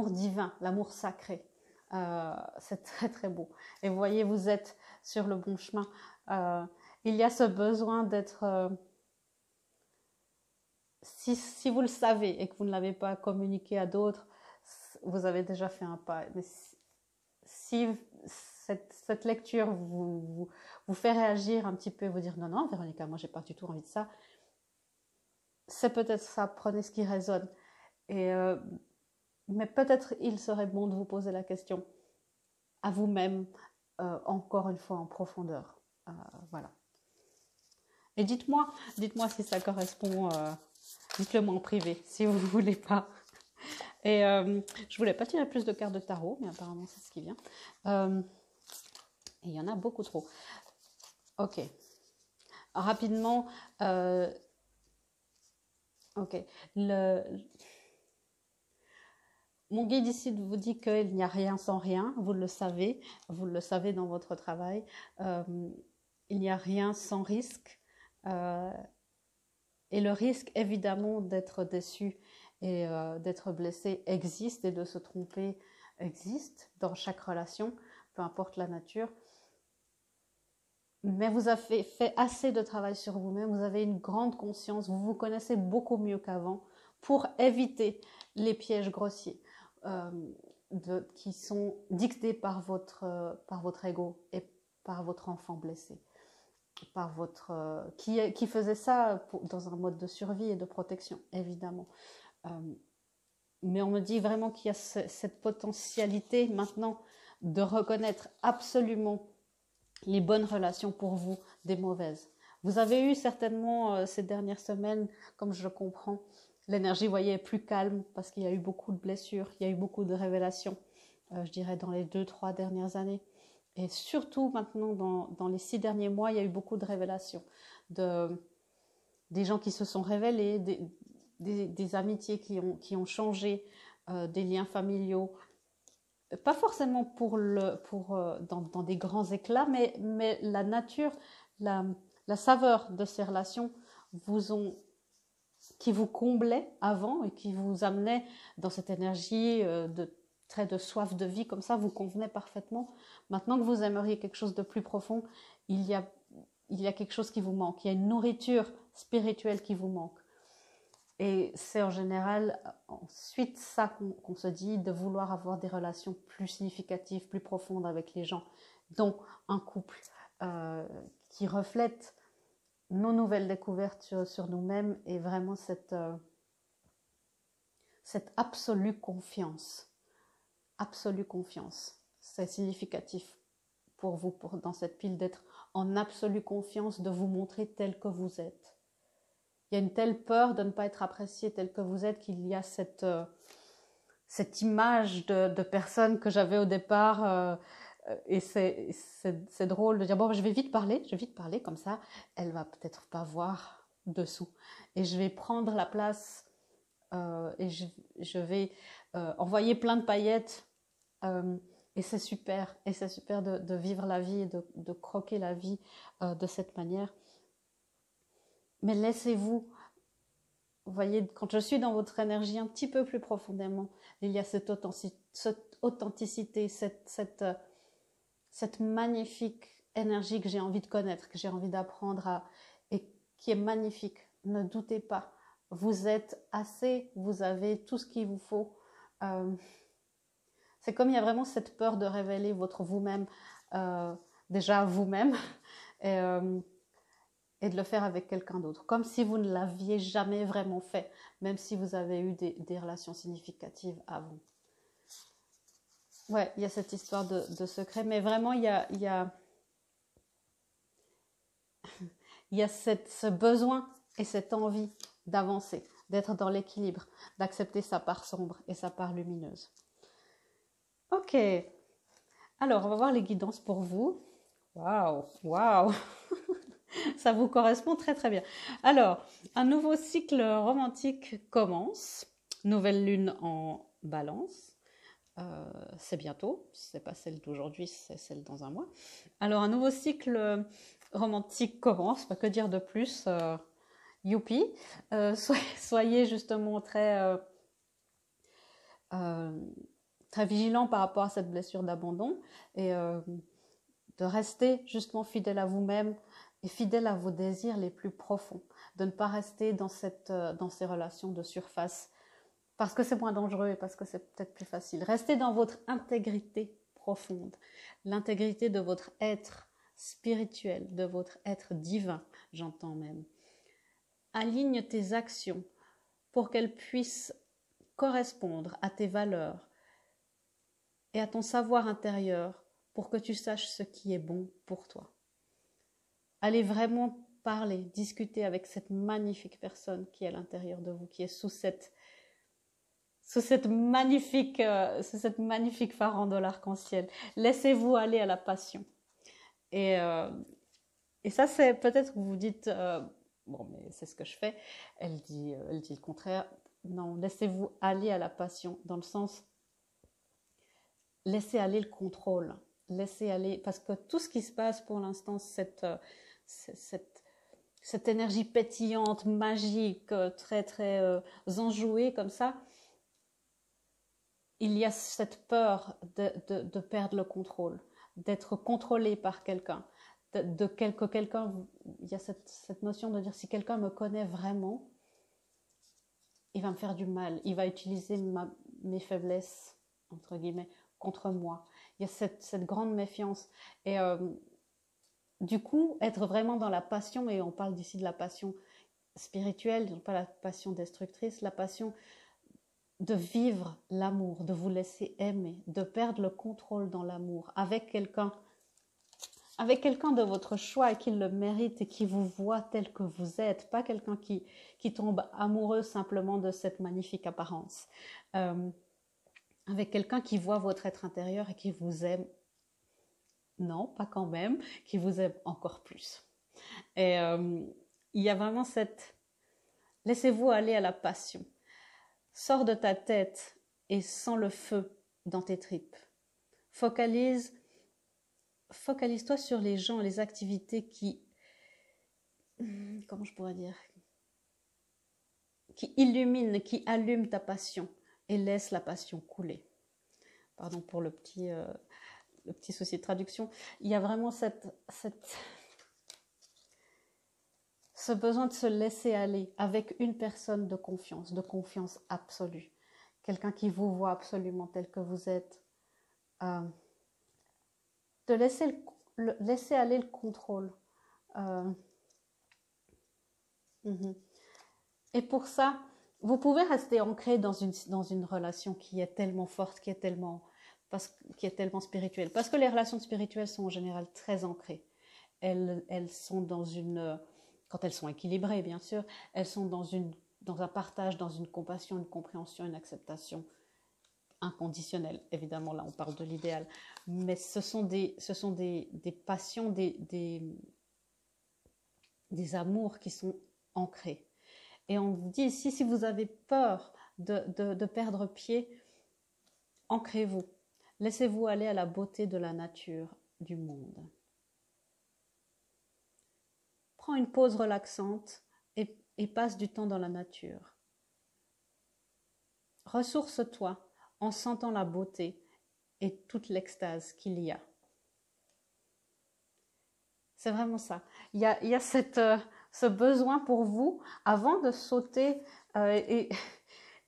divin, l'amour sacré. C'est très beau. Et vous voyez, vous êtes sur le bon chemin. Il y a ce besoin d'être... Si vous le savez et que vous ne l'avez pas communiqué à d'autres, vous avez déjà fait un pas. Mais si cette lecture vous fait réagir un petit peu, vous dire non, non, Véronica, moi, j'ai pas du tout envie de ça. C'est peut-être ça, prenez ce qui résonne. Mais peut-être il serait bon de vous poser la question à vous-même, encore une fois en profondeur. Voilà. Et dites-moi si ça correspond, dites-le moi en privé, si vous ne voulez pas. Et je voulais pas tirer plus de cartes de tarot, mais apparemment c'est ce qui vient. Et il y en a beaucoup trop. Ok. Rapidement, ok. Mon guide ici vous dit qu'il n'y a rien sans rien, vous le savez dans votre travail. Il n'y a rien sans risque. Et le risque, évidemment, d'être déçu et d'être blessé existe, et de se tromper existe dans chaque relation, peu importe la nature. Mais vous avez fait assez de travail sur vous-même, vous avez une grande conscience, vous vous connaissez beaucoup mieux qu'avant pour éviter les pièges grossiers qui sont dictés par votre ego et par votre enfant blessé, par qui faisait ça dans un mode de survie et de protection, évidemment. Mais on me dit vraiment qu'il y a cette potentialité maintenant de reconnaître absolument les bonnes relations pour vous des mauvaises. Vous avez eu certainement ces dernières semaines, comme je le comprends, l'énergie, vous voyez, est plus calme parce qu'il y a eu beaucoup de blessures, il y a eu beaucoup de révélations, je dirais dans les 2-3 dernières années. Et surtout maintenant, dans les 6 derniers mois, il y a eu beaucoup de révélations. Des gens qui se sont révélés, des amitiés qui ont changé, des liens familiaux. Pas forcément dans des grands éclats, mais la nature, la saveur de ces relations qui vous comblait avant et qui vous amenait dans cette énergie de soif de vie, comme ça, vous convenait parfaitement. Maintenant que vous aimeriez quelque chose de plus profond, il y a quelque chose qui vous manque. Il y a une nourriture spirituelle qui vous manque. Et c'est en général ensuite ça qu'on se dit, de vouloir avoir des relations plus significatives, plus profondes avec les gens, dont un couple qui reflète nos nouvelles découvertes sur nous-mêmes et vraiment cette absolue confiance. Absolue confiance. C'est significatif pour vous, dans cette pile, d'être en absolue confiance, de vous montrer tel que vous êtes. Il y a une telle peur de ne pas être apprécié tel que vous êtes qu'il y a cette image de personne que j'avais au départ. Et c'est drôle de dire, bon, je vais vite parler, comme ça, elle va peut-être pas voir dessous. Et je vais prendre la place et je vais envoyer plein de paillettes. Et c'est super. Et c'est super de vivre la vie et de croquer la vie de cette manière. Mais laissez-vous, vous voyez, quand je suis dans votre énergie un petit peu plus profondément, il y a cette authenticité, cette magnifique énergie que j'ai envie de connaître, que j'ai envie d'apprendre et qui est magnifique. Ne doutez pas, vous êtes assez, vous avez tout ce qu'il vous faut. C'est comme il y a vraiment cette peur de révéler votre vous-même, déjà vous-même, et de le faire avec quelqu'un d'autre, comme si vous ne l'aviez jamais vraiment fait, même si vous avez eu des relations significatives avant. Ouais, il y a cette histoire de secret, mais vraiment il y a ce besoin et cette envie d'avancer, d'être dans l'équilibre, d'accepter sa part sombre et sa part lumineuse. Ok, alors on va voir les guidances pour vous. Waouh, waouh. Ça vous correspond très très bien. Alors, un nouveau cycle romantique commence. Nouvelle lune en Balance. C'est bientôt. C'est pas celle d'aujourd'hui, c'est celle dans un mois. Alors, un nouveau cycle romantique commence. Pas que dire de plus. Youpi. Soyez justement très vigilant par rapport à cette blessure d'abandon et de rester justement fidèle à vous-même et fidèle à vos désirs les plus profonds, de ne pas rester dans ces relations de surface, parce que c'est moins dangereux et parce que c'est peut-être plus facile. Restez dans votre intégrité profonde, l'intégrité de votre être spirituel, de votre être divin, j'entends même. Aligne tes actions pour qu'elles puissent correspondre à tes valeurs et à ton savoir intérieur pour que tu saches ce qui est bon pour toi. Allez vraiment parler, discuter avec cette magnifique personne qui est à l'intérieur de vous, qui est sous cette magnifique farandole arc-en-ciel. Laissez-vous aller à la passion. Et ça, c'est peut-être que vous vous dites, bon, mais c'est ce que je fais. Elle dit le contraire. Non, laissez-vous aller à la passion, dans le sens, laissez aller le contrôle. Laissez aller, parce que tout ce qui se passe pour l'instant, cette énergie pétillante, magique, très très enjouée comme ça, il y a cette peur de perdre le contrôle, d'être contrôlé par quelqu'un, quelqu'un, il y a cette notion de dire si quelqu'un me connaît vraiment, il va me faire du mal, il va utiliser mes faiblesses, entre guillemets, contre moi. Il y a cette grande méfiance. Et du coup, être vraiment dans la passion, et on parle d'ici de la passion spirituelle, non pas la passion destructrice, la passion de vivre l'amour, de vous laisser aimer, de perdre le contrôle dans l'amour avec quelqu'un de votre choix et qui le mérite et qui vous voit tel que vous êtes, pas quelqu'un qui tombe amoureux simplement de cette magnifique apparence. Avec quelqu'un qui voit votre être intérieur et qui vous aime, non, pas quand même, qui vous aime encore plus. Et il y a vraiment cette... Laissez-vous aller à la passion. Sors de ta tête et sens le feu dans tes tripes. Focalise-toi sur les gens, les activités qui... Comment je pourrais dire? Qui illuminent, qui allument ta passion et laisse la passion couler. Pardon pour le petit souci de traduction. Il y a vraiment ce besoin de se laisser aller avec une personne de confiance absolue. Quelqu'un qui vous voit absolument tel que vous êtes. De laisser aller le contrôle. Et pour ça, vous pouvez rester ancré dans une relation qui est tellement forte, qui est tellement spirituelle. Parce que les relations spirituelles sont en général très ancrées. Elles sont dans une... Quand elles sont équilibrées, bien sûr, elles sont dans un partage, dans une compassion, une compréhension, une acceptation inconditionnelle. Évidemment, là, on parle de l'idéal. Mais ce sont des passions, des amours qui sont ancrés. Et on vous dit ici, si vous avez peur de perdre pied, ancrez-vous. Laissez-vous aller à la beauté de la nature, du monde. Prends une pause relaxante et passe du temps dans la nature. Ressource-toi en sentant la beauté et toute l'extase qu'il y a. C'est vraiment ça. Il y a ce besoin pour vous, avant de sauter, et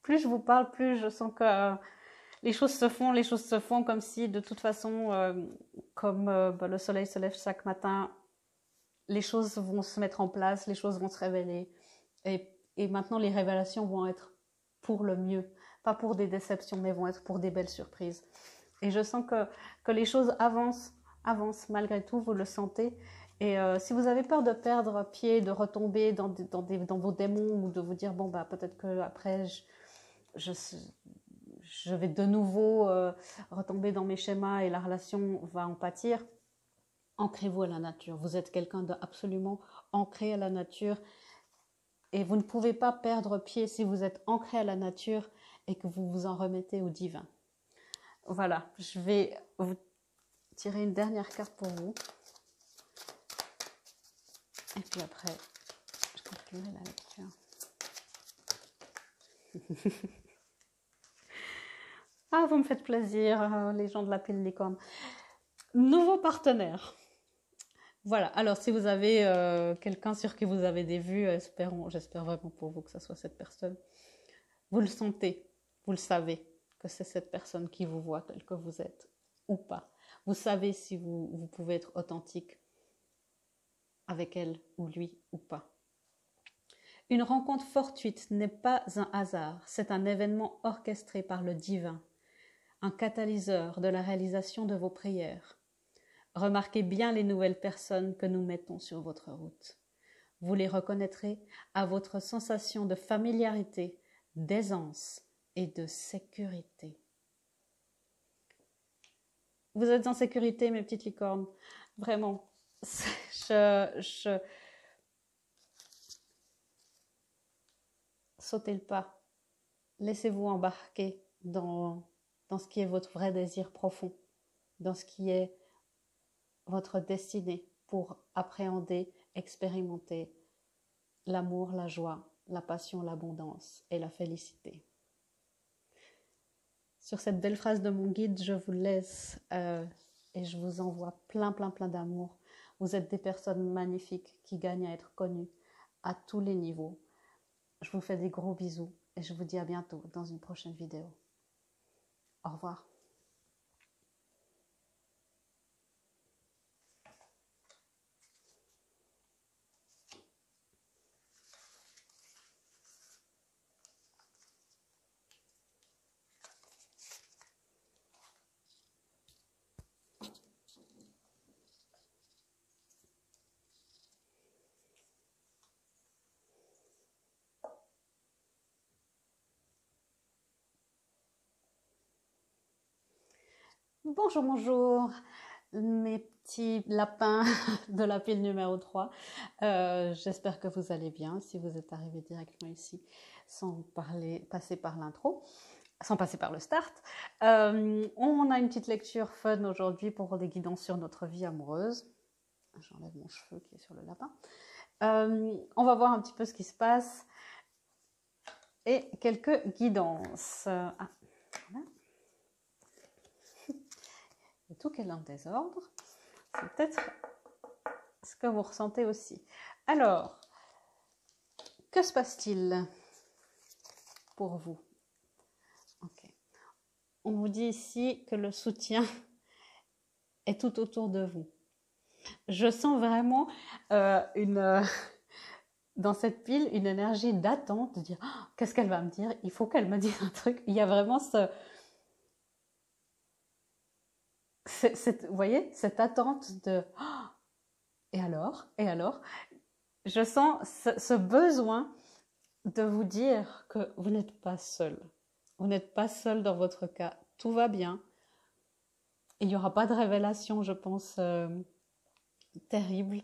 plus je vous parle, plus je sens que les choses se font comme si, de toute façon, comme le soleil se lève chaque matin, les choses vont se mettre en place, les choses vont se révéler. Et maintenant, les révélations vont être pour le mieux. Pas pour des déceptions, mais vont être pour des belles surprises. Et je sens que les choses avancent malgré tout, vous le sentez. Et si vous avez peur de perdre pied, de retomber dans vos démons, ou de vous dire, bon, bah, peut-être qu'après, je vais de nouveau retomber dans mes schémas et la relation va en pâtir, ancrez-vous à la nature. Vous êtes quelqu'un d'absolument ancré à la nature et vous ne pouvez pas perdre pied si vous êtes ancré à la nature et que vous vous en remettez au divin. Voilà, je vais vous tirer une dernière carte pour vous. Et puis après, je conclurai la lecture. Ah, vous me faites plaisir, les gens de la pile licorne. Nouveau partenaire. Voilà, alors si vous avez quelqu'un sur qui vous avez des vues, j'espère vraiment pour vous que ce soit cette personne. Vous le sentez, vous le savez, que c'est cette personne qui vous voit tel que vous êtes. ou pas. Vous savez si vous pouvez être authentique avec elle ou lui ou pas. Une rencontre fortuite n'est pas un hasard, c'est un événement orchestré par le divin, un catalyseur de la réalisation de vos prières. Remarquez bien les nouvelles personnes que nous mettons sur votre route. Vous les reconnaîtrez à votre sensation de familiarité, d'aisance et de sécurité. Vous êtes en sécurité, mes petites licornes. Vraiment. Sautez le pas. Laissez-vous embarquer dans ce qui est votre vrai désir profond, dans ce qui est votre destinée pour appréhender, expérimenter l'amour, la joie, la passion, l'abondance et la félicité. Sur cette belle phrase de mon guide, je vous laisse et je vous envoie plein d'amour. Vous êtes des personnes magnifiques qui gagnent à être connues à tous les niveaux. Je vous fais des gros bisous et je vous dis à bientôt dans une prochaine vidéo. Au revoir. Bonjour, bonjour, mes petits lapins de la pile numéro 3. J'espère que vous allez bien, si vous êtes arrivé directement ici sans passer par l'intro, sans passer par le start. On a une petite lecture fun aujourd'hui pour des guidances sur notre vie amoureuse. J'enlève mon cheveu qui est sur le lapin. On va voir un petit peu ce qui se passe et quelques guidances. Voilà. Tout qu'elle est en désordre, c'est peut-être ce que vous ressentez aussi. Alors, que se passe-t-il pour vous? Ok. On vous dit ici que le soutien est tout autour de vous. Je sens vraiment dans cette pile une énergie d'attente, de dire oh, qu'est-ce qu'elle va me dire? Il faut qu'elle me dise un truc. Il y a vraiment vous voyez, cette attente de oh, et alors? Je sens ce besoin de vous dire que vous n'êtes pas seul. Vous n'êtes pas seul dans votre cas. Tout va bien. Il n'y aura pas de révélation, je pense, terrible.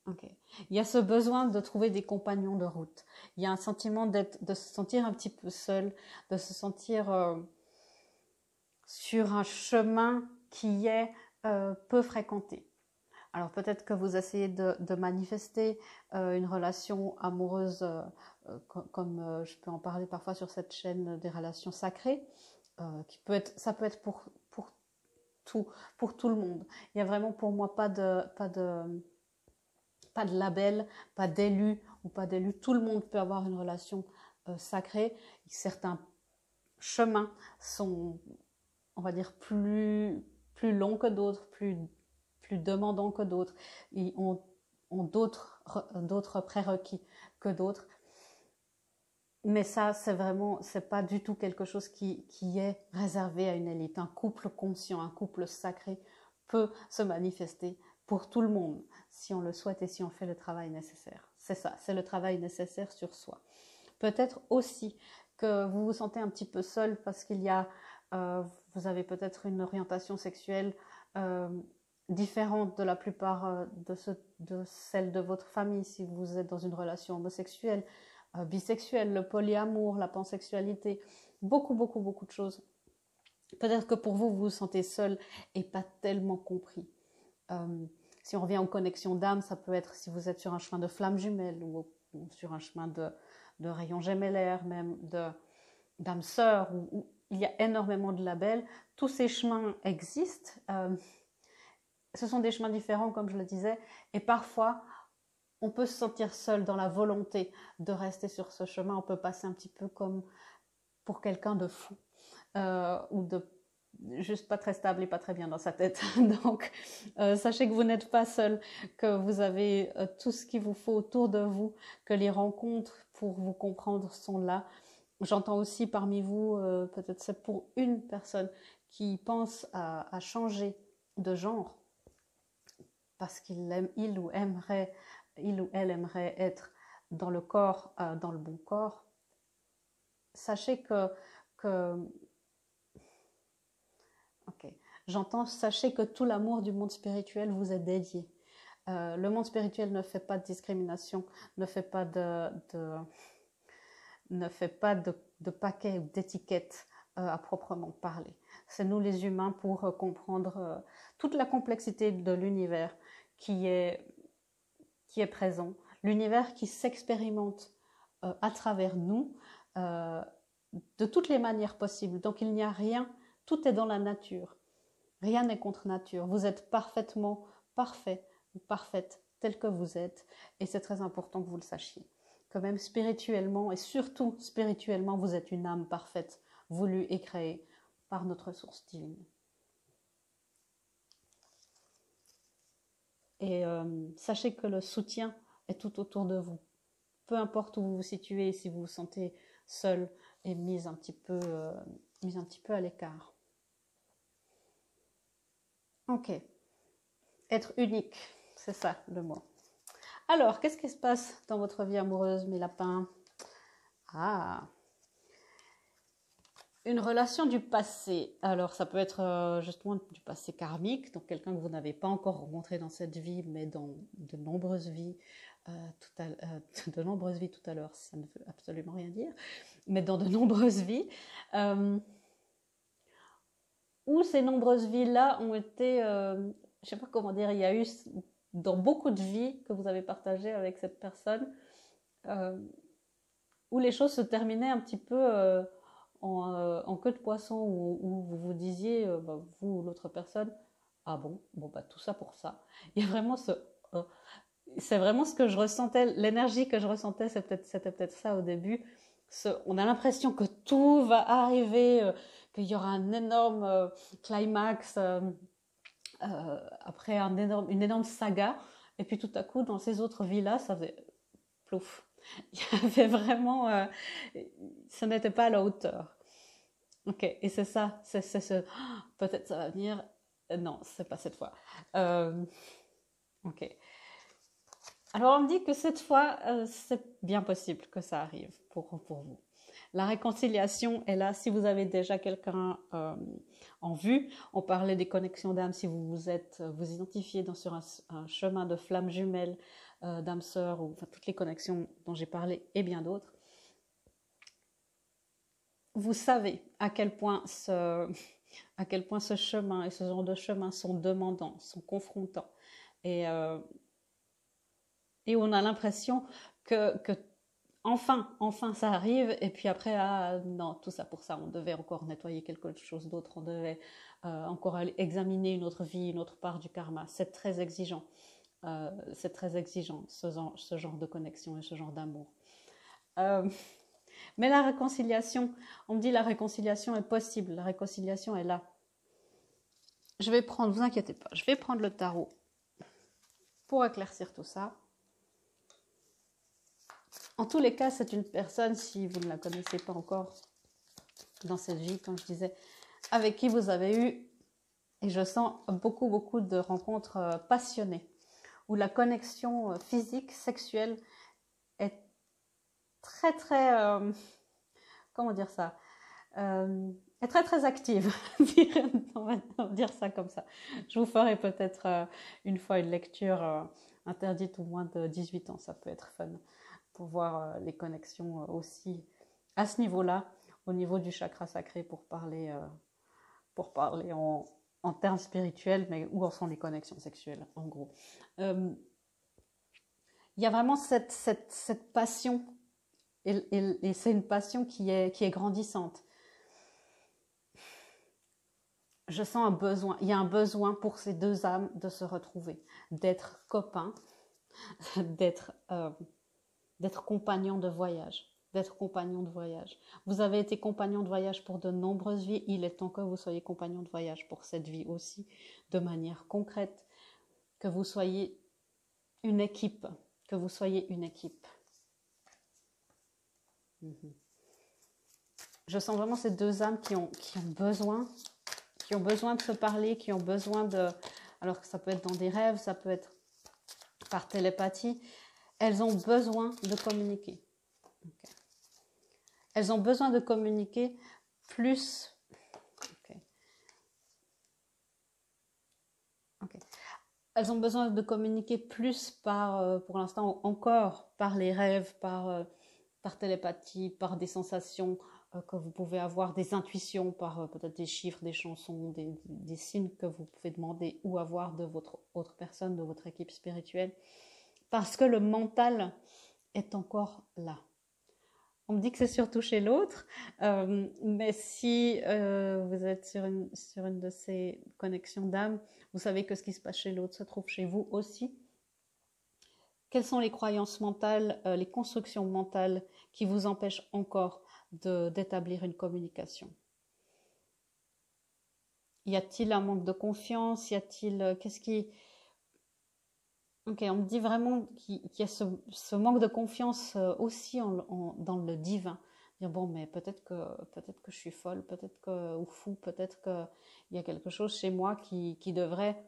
Okay. Il y a ce besoin de trouver des compagnons de route. Il y a un sentiment de se sentir un petit peu seul, de se sentir sur un chemin qui est peu fréquenté. Alors peut-être que vous essayez de manifester une relation amoureuse comme je peux en parler parfois sur cette chaîne des relations sacrées, ça peut être pour tout le monde. Il n'y a vraiment pour moi pas de label, pas d'élu ou pas d'élu. Tout le monde peut avoir une relation sacrée. Certains chemins sont, on va dire, plus longs que d'autres, plus demandants que d'autres. Ils ont d'autres prérequis que d'autres. Mais ça, c'est pas du tout quelque chose qui est réservé à une élite. Un couple conscient, un couple sacré peut se manifester pour tout le monde, si on le souhaite et si on fait le travail nécessaire. C'est ça, c'est le travail nécessaire sur soi. Peut-être aussi que vous vous sentez un petit peu seul parce qu'il y a, vous avez peut-être une orientation sexuelle différente de la plupart de celle de votre famille, si vous êtes dans une relation homosexuelle, bisexuelle, le polyamour, la pansexualité, beaucoup de choses. Peut-être que pour vous, vous vous sentez seul et pas tellement compris. Si on revient aux connexions d'âme, ça peut être si vous êtes sur un chemin de flamme jumelle ou sur un chemin de rayon gémellaire, même d'âme sœur, où il y a énormément de labels. Tous ces chemins existent. Ce sont des chemins différents, comme je le disais, et parfois, on peut se sentir seul dans la volonté de rester sur ce chemin. On peut passer un petit peu comme pour quelqu'un de fou ou juste pas très stable et pas très bien dans sa tête. Donc, sachez que vous n'êtes pas seul, que vous avez tout ce qu'il vous faut autour de vous, que les rencontres pour vous comprendre sont là. J'entends aussi parmi vous, peut-être c'est pour une personne qui pense à changer de genre parce il ou elle aimerait être dans le corps, dans le bon corps. Sachez que ok, sachez que tout l'amour du monde spirituel vous est dédié. Le monde spirituel ne fait pas de discrimination, ne fait pas de paquets ou d'étiquettes à proprement parler. C'est nous les humains pour comprendre toute la complexité de l'univers qui est présent, l'univers qui s'expérimente à travers nous de toutes les manières possibles. Donc il n'y a rien, tout est dans la nature. Rien n'est contre nature. Vous êtes parfaitement parfait ou parfaite tel que vous êtes et c'est très important que vous le sachiez. Que même spirituellement et surtout spirituellement, vous êtes une âme parfaite, voulue et créée par notre source divine. Et sachez que le soutien est tout autour de vous. Peu importe où vous vous situez, si vous vous sentez seul et mis un petit peu à l'écart. Ok. Être unique, c'est ça le mot. Alors, qu'est-ce qui se passe dans votre vie amoureuse, mes lapins? Ah, une relation du passé. Alors, ça peut être justement du passé karmique, donc quelqu'un que vous n'avez pas encore rencontré dans cette vie, mais dans de nombreuses vies, de nombreuses vies tout à l'heure, ça ne veut absolument rien dire, mais dans de nombreuses vies, où ces nombreuses vies-là ont été, je ne sais pas comment dire, il y a eu dans beaucoup de vies que vous avez partagées avec cette personne, où les choses se terminaient un petit peu en queue de poisson, où vous vous disiez, vous ou l'autre personne, ah bon, bah tout ça pour ça. Il y a vraiment c'est vraiment ce que je ressentais, l'énergie que je ressentais, c'était peut-être ça au début. On a l'impression que tout va arriver, qu'il y aura un énorme climax après une énorme saga. Et puis tout à coup, dans ces autres vies-là, ça faisait plouf. Il y avait vraiment, ce n'était pas à la hauteur. Ok, et c'est ça, c'est peut-être ça va venir. Non, c'est pas cette fois. Ok. Alors on me dit que cette fois, c'est bien possible que ça arrive pour vous. La réconciliation est là si vous avez déjà quelqu'un en vue. On parlait des connexions d'âme si vous identifiez sur un chemin de flamme jumelle, d'âme sœur, ou enfin, toutes les connexions dont j'ai parlé et bien d'autres. Vous savez à quel point ce chemin et ce genre de chemin sont demandants, sont confrontants. Et on a l'impression que enfin ça arrive, et puis après, ah non, tout ça pour ça, on devait encore nettoyer quelque chose d'autre, on devait encore aller examiner une autre vie, une autre part du karma. C'est très exigeant, ce genre de connexion et ce genre d'amour. Mais la réconciliation, on me dit la réconciliation est possible, la réconciliation est là. Je vais prendre, vous inquiétez pas, je vais prendre le tarot pour éclaircir tout ça. En tous les cas, c'est une personne, si vous ne la connaissez pas encore dans cette vie, comme je disais, avec qui vous avez eu, et je sens beaucoup de rencontres passionnées, où la connexion physique, sexuelle est très, comment dire ça, est très active, on va dire ça comme ça. Je vous ferai peut-être une fois une lecture interdite aux moins de 18 ans, ça peut être fun, pour voir les connexions aussi à ce niveau-là, au niveau du chakra sacré, pour parler en termes spirituels, mais où en sont les connexions sexuelles, en gros. Il y a vraiment cette passion, et c'est une passion qui est grandissante. Je sens un besoin, il y a un besoin pour ces deux âmes de se retrouver, d'être copains, d'être compagnons de voyage, d'être compagnon de voyage. Vous avez été compagnon de voyage pour de nombreuses vies. Il est temps que vous soyez compagnon de voyage pour cette vie aussi, de manière concrète. Que vous soyez une équipe. Que vous soyez une équipe. Je sens vraiment ces deux âmes qui ont besoin de se parler, qui ont besoin de... Alors que ça peut être dans des rêves, ça peut être par télépathie. Elles ont besoin de communiquer. Okay. Elles ont besoin de communiquer plus... Okay. Okay. Elles ont besoin de communiquer plus par, pour l'instant encore, par les rêves, par télépathie, par des sensations que vous pouvez avoir, des intuitions, par peut-être des chiffres, des chansons, des signes que vous pouvez demander ou avoir de votre autre personne, de votre équipe spirituelle. Parce que le mental est encore là. On me dit que c'est surtout chez l'autre, mais si vous êtes sur une de ces connexions d'âme, vous savez que ce qui se passe chez l'autre se trouve chez vous aussi. Quelles sont les croyances mentales, les constructions mentales qui vous empêchent encore d'établir une communication? Y a-t-il un manque de confiance? Y a-t-il... qu'est-ce qui... Ok, on me dit vraiment qu'il y a ce manque de confiance aussi dans le divin. Dire bon, mais peut-être que je suis folle, peut-être que ou fou, peut-être qu'il y a quelque chose chez moi qui devrait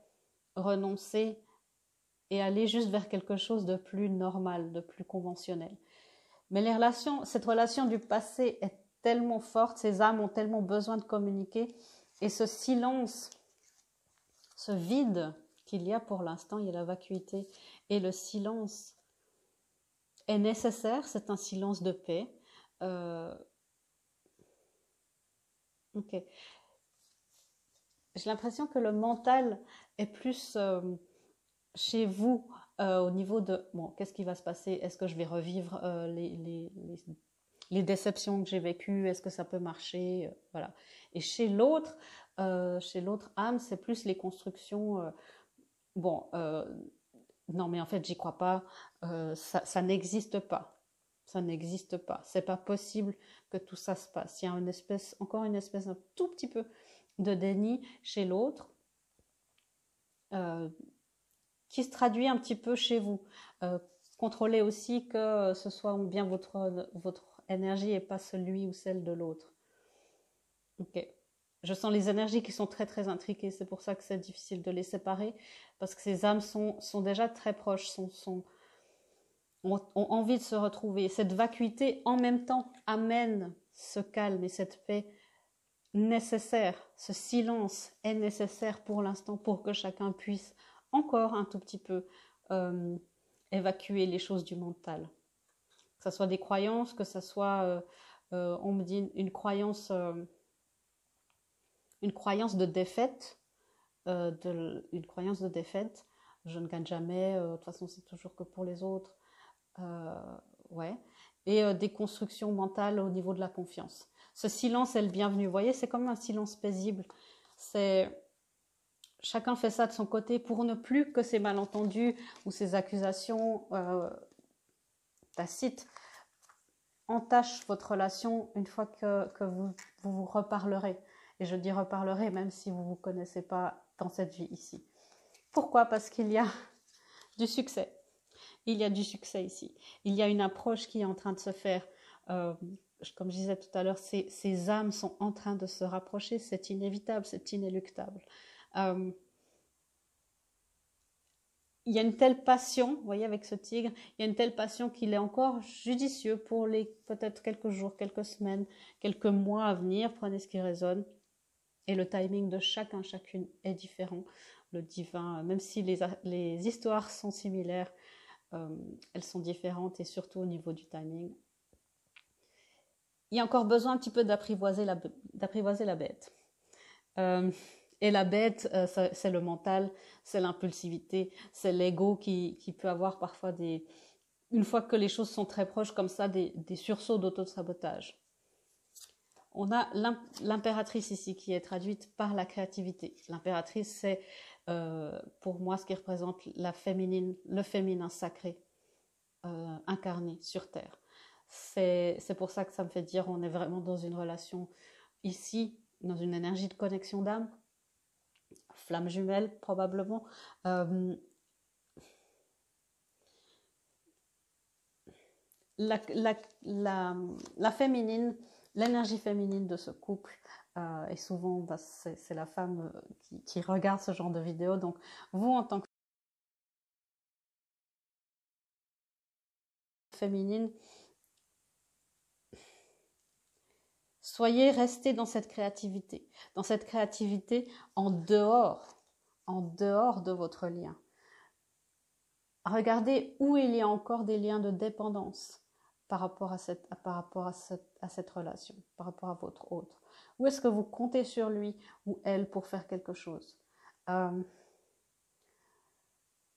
renoncer et aller juste vers quelque chose de plus normal, de plus conventionnel. Mais cette relation du passé est tellement forte, ces âmes ont tellement besoin de communiquer, et ce silence, ce vide qu'il y a pour l'instant, il y a la vacuité, et le silence est nécessaire, c'est un silence de paix. Ok. J'ai l'impression que le mental est plus chez vous au niveau de, bon, qu'est-ce qui va se passer? Est-ce que je vais revivre les déceptions que j'ai vécues? Est-ce que ça peut marcher? Voilà. Et chez l'autre âme, c'est plus les constructions... bon, non, mais en fait, j'y crois pas. Ça n'existe pas. Ça n'existe pas. C'est pas possible que tout ça se passe. Il y a encore une espèce un tout petit peu de déni chez l'autre qui se traduit un petit peu chez vous. Contrôlez aussi que ce soit bien votre énergie et pas celui ou celle de l'autre. Ok. Je sens les énergies qui sont très très intriquées, c'est pour ça que c'est difficile de les séparer, parce que ces âmes sont déjà très proches, ont envie de se retrouver. Cette vacuité en même temps amène ce calme et cette paix nécessaire. Ce silence est nécessaire pour l'instant pour que chacun puisse encore un tout petit peu évacuer les choses du mental. Que ce soit des croyances, que ce soit, on me dit, une croyance de défaite, une croyance de défaite, je ne gagne jamais, de toute façon c'est toujours que pour les autres, ouais, et des constructions mentales au niveau de la confiance. Ce silence est le bienvenu, vous voyez, c'est comme un silence paisible, chacun fait ça de son côté pour ne plus que ces malentendus ou ces accusations tacites entachent votre relation une fois que vous reparlerez. Et je dis reparlerez même si vous ne vous connaissez pas dans cette vie ici. Pourquoi? Parce qu'il y a du succès. Il y a du succès ici. Il y a une approche qui est en train de se faire. Comme je disais tout à l'heure, ces âmes sont en train de se rapprocher. C'est inévitable, c'est inéluctable. Il y a une telle passion, vous voyez avec ce tigre, il y a une telle passion qu'il est encore judicieux pour les peut-être quelques jours, quelques semaines, quelques mois à venir. Prenez ce qui résonne. Et le timing de chacune est différent. Le divin, même si les histoires sont similaires, elles sont différentes et surtout au niveau du timing. Il y a encore besoin un petit peu d'apprivoiser la bête. Et la bête, c'est le mental, c'est l'impulsivité, c'est l'ego qui peut avoir parfois une fois que les choses sont très proches comme ça, des sursauts d'auto-sabotage. On a l'impératrice ici qui est traduite par la créativité. L'impératrice, c'est pour moi ce qui représente le féminin sacré incarné sur Terre. C'est pour ça que ça me fait dire on est vraiment dans une relation ici, dans une énergie de connexion d'âme, flamme jumelle probablement. La féminine, l'énergie féminine de ce couple, et souvent bah, c'est la femme qui regarde ce genre de vidéo. Donc vous en tant que féminine, restez dans cette créativité en dehors de votre lien. Regardez où il y a encore des liens de dépendance par rapport à cette relation, par rapport à votre autre. Où est-ce que vous comptez sur lui ou elle pour faire quelque chose?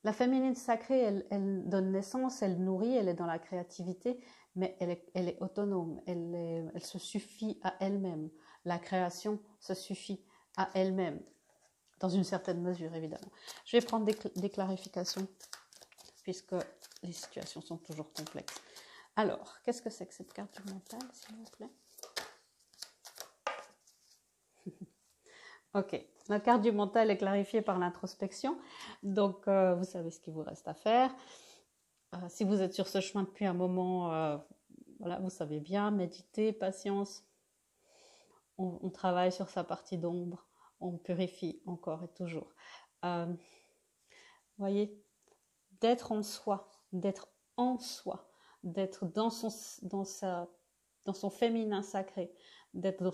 La féminine sacrée, elle donne naissance, elle nourrit, elle est dans la créativité, mais elle est autonome, elle se suffit à elle-même. La création se suffit à elle-même, dans une certaine mesure évidemment. Je vais prendre des clarifications, puisque les situations sont toujours complexes. Alors, qu'est-ce que c'est que cette carte du mental, s'il vous plaît? Ok, la carte du mental est clarifiée par l'introspection, donc vous savez ce qu'il vous reste à faire. Si vous êtes sur ce chemin depuis un moment, voilà, vous savez bien, méditer, patience, on travaille sur sa partie d'ombre, on purifie encore et toujours. Voyez, d'être en soi, d'être dans son féminin sacré, d'être dans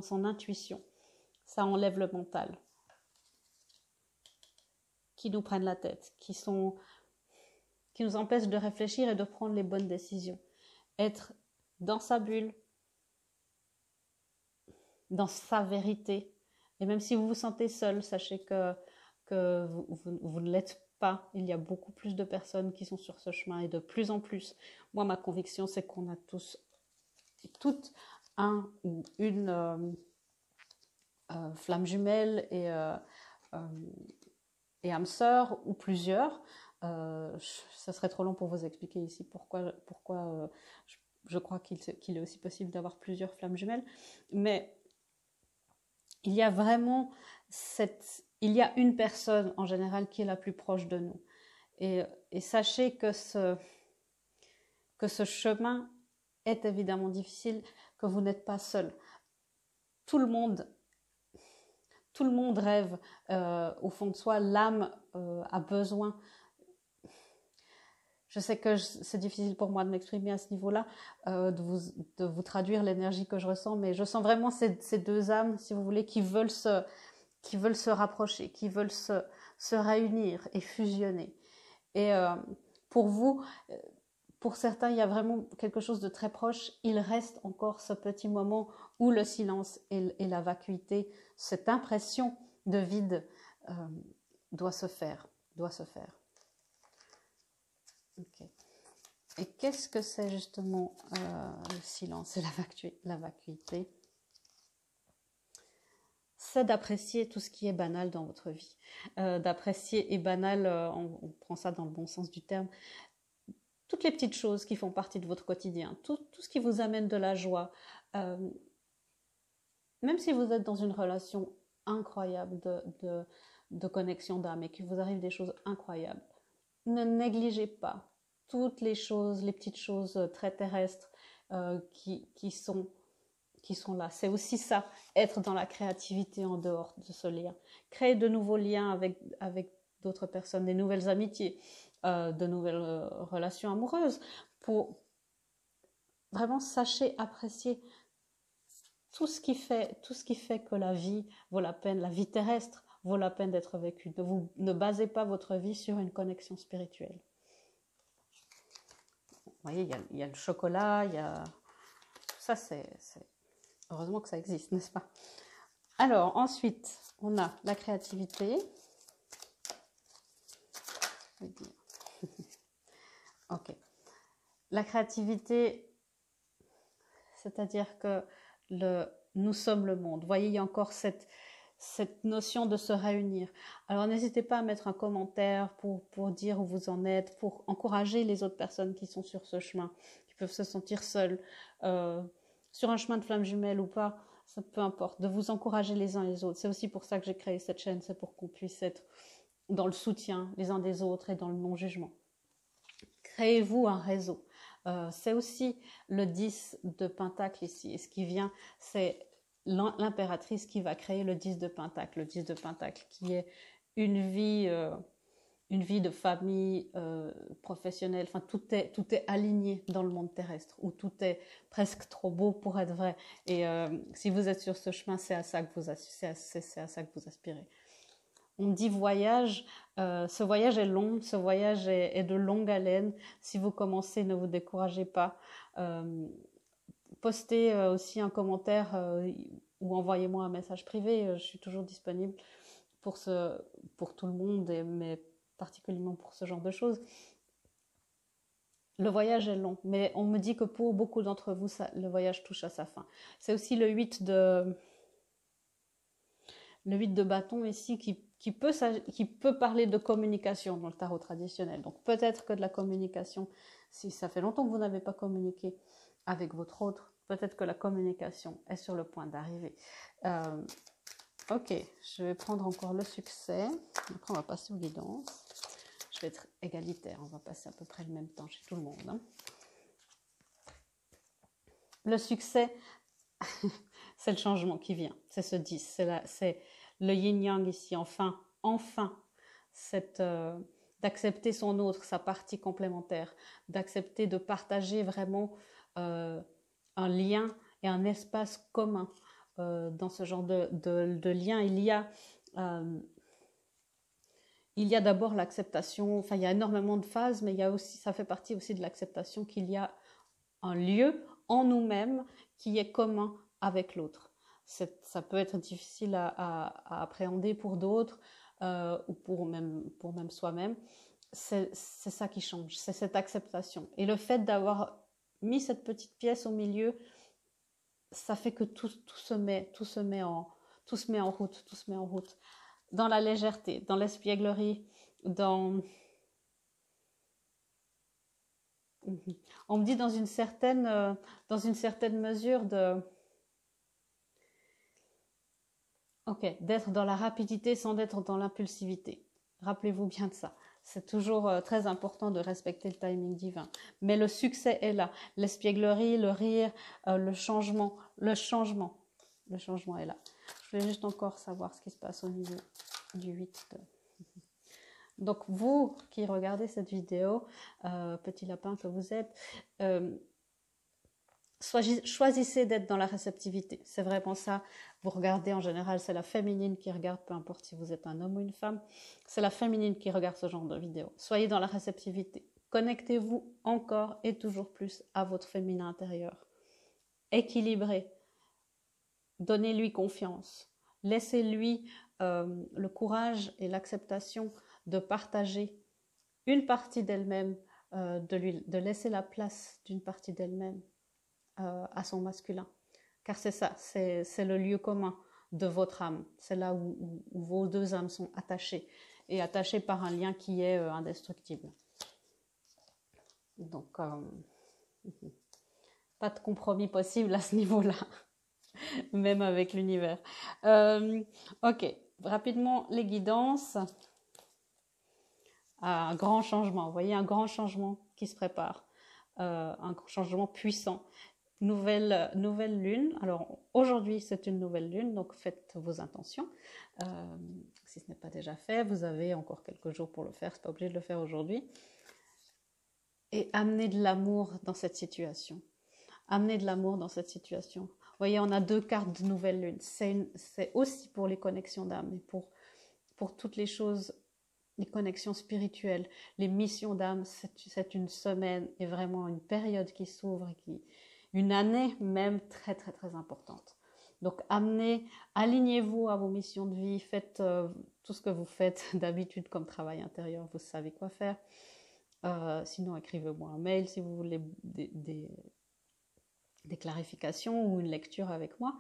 son intuition. Ça enlève le mental, qui nous prennent la tête, qui nous empêchent de réfléchir et de prendre les bonnes décisions. Être dans sa bulle, dans sa vérité. Et même si vous vous sentez seul, sachez que vous ne l'êtes pas. Il y a beaucoup plus de personnes qui sont sur ce chemin et de plus en plus. Moi, ma conviction, c'est qu'on a tous, toutes, un ou une flamme jumelle et âme sœur ou plusieurs. Ça serait trop long pour vous expliquer ici pourquoi je crois qu'il est aussi possible d'avoir plusieurs flammes jumelles. Mais il y a vraiment il y a une personne en général qui est la plus proche de nous. Et sachez que ce chemin est évidemment difficile, que vous n'êtes pas seul. Tout le monde rêve au fond de soi, l'âme a besoin. Je sais que c'est difficile pour moi de m'exprimer à ce niveau-là, de vous traduire l'énergie que je ressens, mais je sens vraiment ces deux âmes, si vous voulez, qui veulent se rapprocher, qui veulent se réunir et fusionner. Et pour vous, pour certains, il y a vraiment quelque chose de très proche. Il reste encore ce petit moment où le silence et la vacuité, cette impression de vide doit se faire. Okay. Et qu'est-ce que c'est justement le silence et la vacuité? C'est d'apprécier tout ce qui est banal dans votre vie. D'apprécier, et banal, on prend ça dans le bon sens du terme, toutes les petites choses qui font partie de votre quotidien, tout ce qui vous amène de la joie. Même si vous êtes dans une relation incroyable de connexion d'âme et qu'il vous arrive des choses incroyables, ne négligez pas toutes les choses, les petites choses très terrestres qui sont là. C'est aussi ça, être dans la créativité en dehors de ce lien. Créer de nouveaux liens avec d'autres personnes, des nouvelles amitiés, de nouvelles relations amoureuses, pour vraiment sachez apprécier tout ce qui fait que la vie vaut la peine, la vie terrestre vaut la peine d'être vécue. Ne basez pas votre vie sur une connexion spirituelle. Vous voyez, il y a le chocolat, il y a... Ça, c'est... Heureusement que ça existe, n'est-ce pas? Alors, ensuite, on a la créativité. Ok. La créativité, c'est-à-dire que nous sommes le monde. Vous voyez, il y a encore cette notion de se réunir. Alors n'hésitez pas à mettre un commentaire pour dire où vous en êtes, pour encourager les autres personnes qui sont sur ce chemin, qui peuvent se sentir seules, sur un chemin de flamme jumelle ou pas, ça peu importe, de vous encourager les uns les autres. C'est aussi pour ça que j'ai créé cette chaîne, c'est pour qu'on puisse être dans le soutien les uns des autres et dans le non-jugement. Créez-vous un réseau. C'est aussi le 10 de Pentacle ici. Et ce qui vient, c'est l'impératrice qui va créer le 10 de Pentacle. Le 10 de Pentacle qui est une vie de famille professionnelle. Enfin, tout est aligné dans le monde terrestre, où tout est presque trop beau pour être vrai. Et si vous êtes sur ce chemin, c'est à ça que vous aspirez. On dit voyage, ce voyage est long, ce voyage est de longue haleine. Si vous commencez, ne vous découragez pas. Postez aussi un commentaire ou envoyez-moi un message privé. Je suis toujours disponible pour tout le monde, mais particulièrement pour ce genre de choses. Le voyage est long, mais on me dit que pour beaucoup d'entre vous, le voyage touche à sa fin. C'est aussi le 8 de bâton ici qui peut parler de communication dans le tarot traditionnel. Donc peut-être que de la communication, si ça fait longtemps que vous n'avez pas communiqué avec votre autre, peut-être que la communication est sur le point d'arriver. Ok, je vais prendre encore le succès. Après, on va passer aux guidances. Je vais être égalitaire, on va passer à peu près le même temps chez tout le monde. Hein. Le succès, c'est le changement qui vient, c'est ce 10, c'est le yin-yang ici, enfin, d'accepter son autre, sa partie complémentaire, d'accepter de partager vraiment un lien et un espace commun. Dans ce genre de lien, il y a d'abord l'acceptation, enfin il y a énormément de phases, mais ça fait partie aussi de l'acceptation qu'il y a un lieu en nous-mêmes qui est commun avec l'autre. Ça peut être difficile à appréhender pour d'autres ou pour même soi-même. C'est ça qui change, c'est cette acceptation. Et le fait d'avoir mis cette petite pièce au milieu, ça fait que tout se met en route. Dans la légèreté, dans l'espièglerie, on me dit dans une certaine mesure d'être dans la rapidité sans être dans l'impulsivité. Rappelez-vous bien de ça. C'est toujours très important de respecter le timing divin. Mais le succès est là. L'espièglerie, le rire, le changement est là. Je voulais juste encore savoir ce qui se passe au niveau du 8 de... Donc vous qui regardez cette vidéo, petit lapin que vous êtes, choisissez d'être dans la réceptivité. C'est vraiment ça. Vous regardez en général, c'est la féminine qui regarde, peu importe si vous êtes un homme ou une femme. C'est la féminine qui regarde ce genre de vidéo. Soyez dans la réceptivité. Connectez-vous encore et toujours plus à votre féminin intérieur. Équilibrez. Donnez-lui confiance. Laissez-lui le courage et l'acceptation de partager une partie d'elle-même, de laisser la place d'une partie d'elle-même à son masculin. Car c'est ça, c'est le lieu commun de votre âme. C'est là où vos deux âmes sont attachées, et attachées par un lien qui est indestructible. Donc, pas de compromis possible à ce niveau-là, même avec l'univers. Ok, rapidement, les guidances. Un grand changement, vous voyez, un grand changement qui se prépare, un changement puissant. Nouvelle lune. Alors aujourd'hui c'est une nouvelle lune, donc faites vos intentions. Si ce n'est pas déjà fait, vous avez encore quelques jours pour le faire, c'est pas obligé de le faire aujourd'hui. Et amenez de l'amour dans cette situation. Amenez de l'amour dans cette situation. Vous voyez, on a deux cartes de nouvelle lune. C'est aussi pour les connexions d'âme et pour toutes les choses, les connexions spirituelles, les missions d'âme. C'est une semaine et vraiment une période qui s'ouvre et une année même très très très importante. Donc alignez-vous à vos missions de vie, faites tout ce que vous faites d'habitude comme travail intérieur, vous savez quoi faire. Sinon écrivez-moi un mail si vous voulez des clarifications ou une lecture avec moi.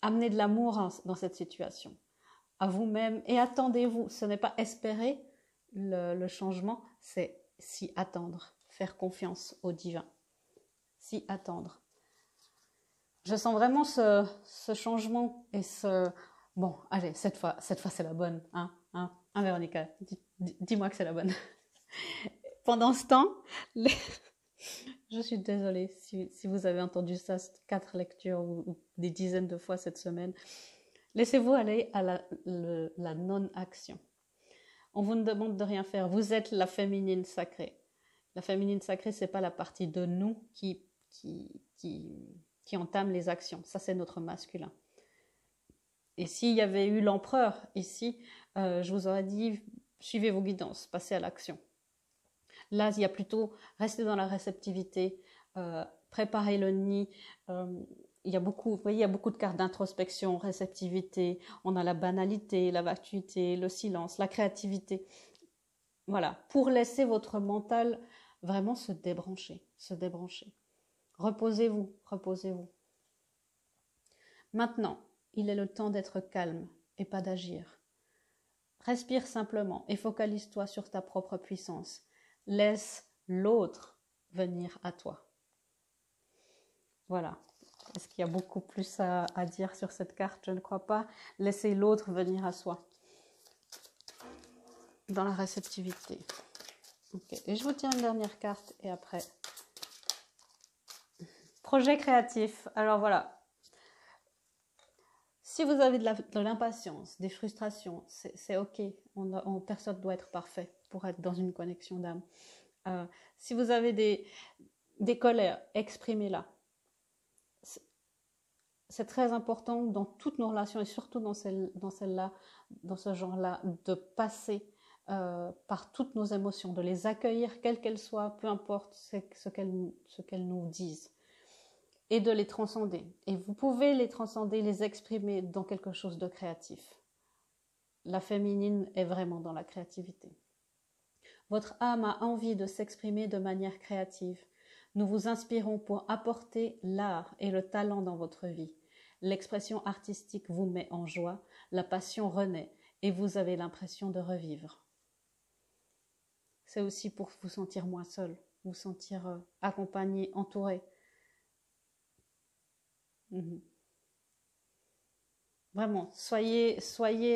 amenez de l'amour dans cette situation, à vous-même, et attendez-vous. Ce n'est pas espérer le changement, c'est s'y attendre, faire confiance au divin, s'y attendre. Je sens vraiment ce changement et ce... Bon, allez, cette fois c'est la bonne, hein, Véronica, dis-moi que c'est la bonne. Pendant ce temps, je suis désolée si vous avez entendu ça 4 lectures ou des dizaines de fois cette semaine. Laissez-vous aller à la non-action. On vous ne demande de rien faire. Vous êtes la féminine sacrée. La féminine sacrée, c'est pas la partie de nous qui entame les actions. Ça, c'est notre masculin. Et s'il y avait eu l'empereur ici, je vous aurais dit, suivez vos guidances, passez à l'action. Là, il y a plutôt rester dans la réceptivité, préparer le nid. Il y a beaucoup, vous voyez, il y a beaucoup de cartes d'introspection, réceptivité. On a la banalité, la vacuité, le silence, la créativité. Voilà, pour laisser votre mental vraiment se débrancher, se débrancher. Reposez-vous, reposez-vous. Maintenant, il est le temps d'être calme et pas d'agir. Respire simplement et focalise-toi sur ta propre puissance. Laisse l'autre venir à toi. Voilà. Est-ce qu'il y a beaucoup plus à dire sur cette carte? Je ne crois pas. Laissez l'autre venir à soi. Dans la réceptivité. Okay. Et je vous tiens une dernière carte et après. Projet créatif. Alors voilà. Si vous avez de l'impatience, des frustrations, c'est ok. Personne ne doit être parfait pour être dans une connexion d'âme. Si vous avez des colères, exprimez-la. C'est très important dans toutes nos relations et surtout dans celle-là, dans ce genre-là, de passer par toutes nos émotions, de les accueillir quelles qu'elles soient, peu importe ce qu'elles nous disent. Et de les transcender. Et vous pouvez les transcender, les exprimer dans quelque chose de créatif. La féminine est vraiment dans la créativité. Votre âme a envie de s'exprimer de manière créative. Nous vous inspirons pour apporter l'art et le talent dans votre vie. L'expression artistique vous met en joie, la passion renaît et vous avez l'impression de revivre. C'est aussi pour vous sentir moins seul, vous sentir accompagné, entouré. Vraiment, soyez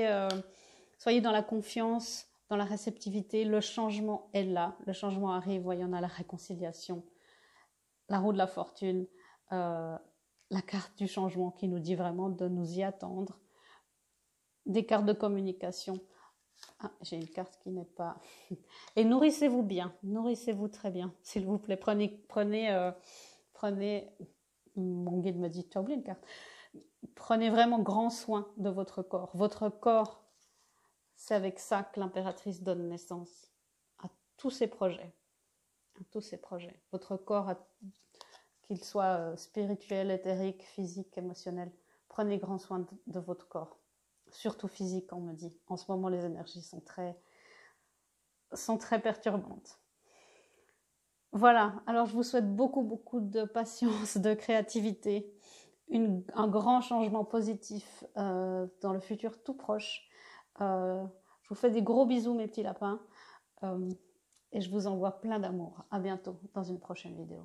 dans la confiance, dans la réceptivité. Le changement est là, le changement arrive. Voyez, on a la réconciliation, la roue de la fortune, la carte du changement qui nous dit vraiment de nous y attendre. Des cartes de communication. Ah, j'ai une carte qui n'est pas... Et nourrissez-vous bien, nourrissez-vous très bien, s'il vous plaît. Prenez... Mon guide me dit, tu as oublié une carte. Prenez vraiment grand soin de votre corps. Votre corps, c'est avec ça que l'impératrice donne naissance à tous ses projets. À tous ses projets. Votre corps, qu'il soit spirituel, éthérique, physique, émotionnel, prenez grand soin de votre corps. Surtout physique, on me dit. En ce moment, les énergies sont très perturbantes. Voilà, alors je vous souhaite beaucoup de patience, de créativité, un grand changement positif dans le futur tout proche. Je vous fais des gros bisous mes petits lapins et je vous envoie plein d'amour. À bientôt dans une prochaine vidéo.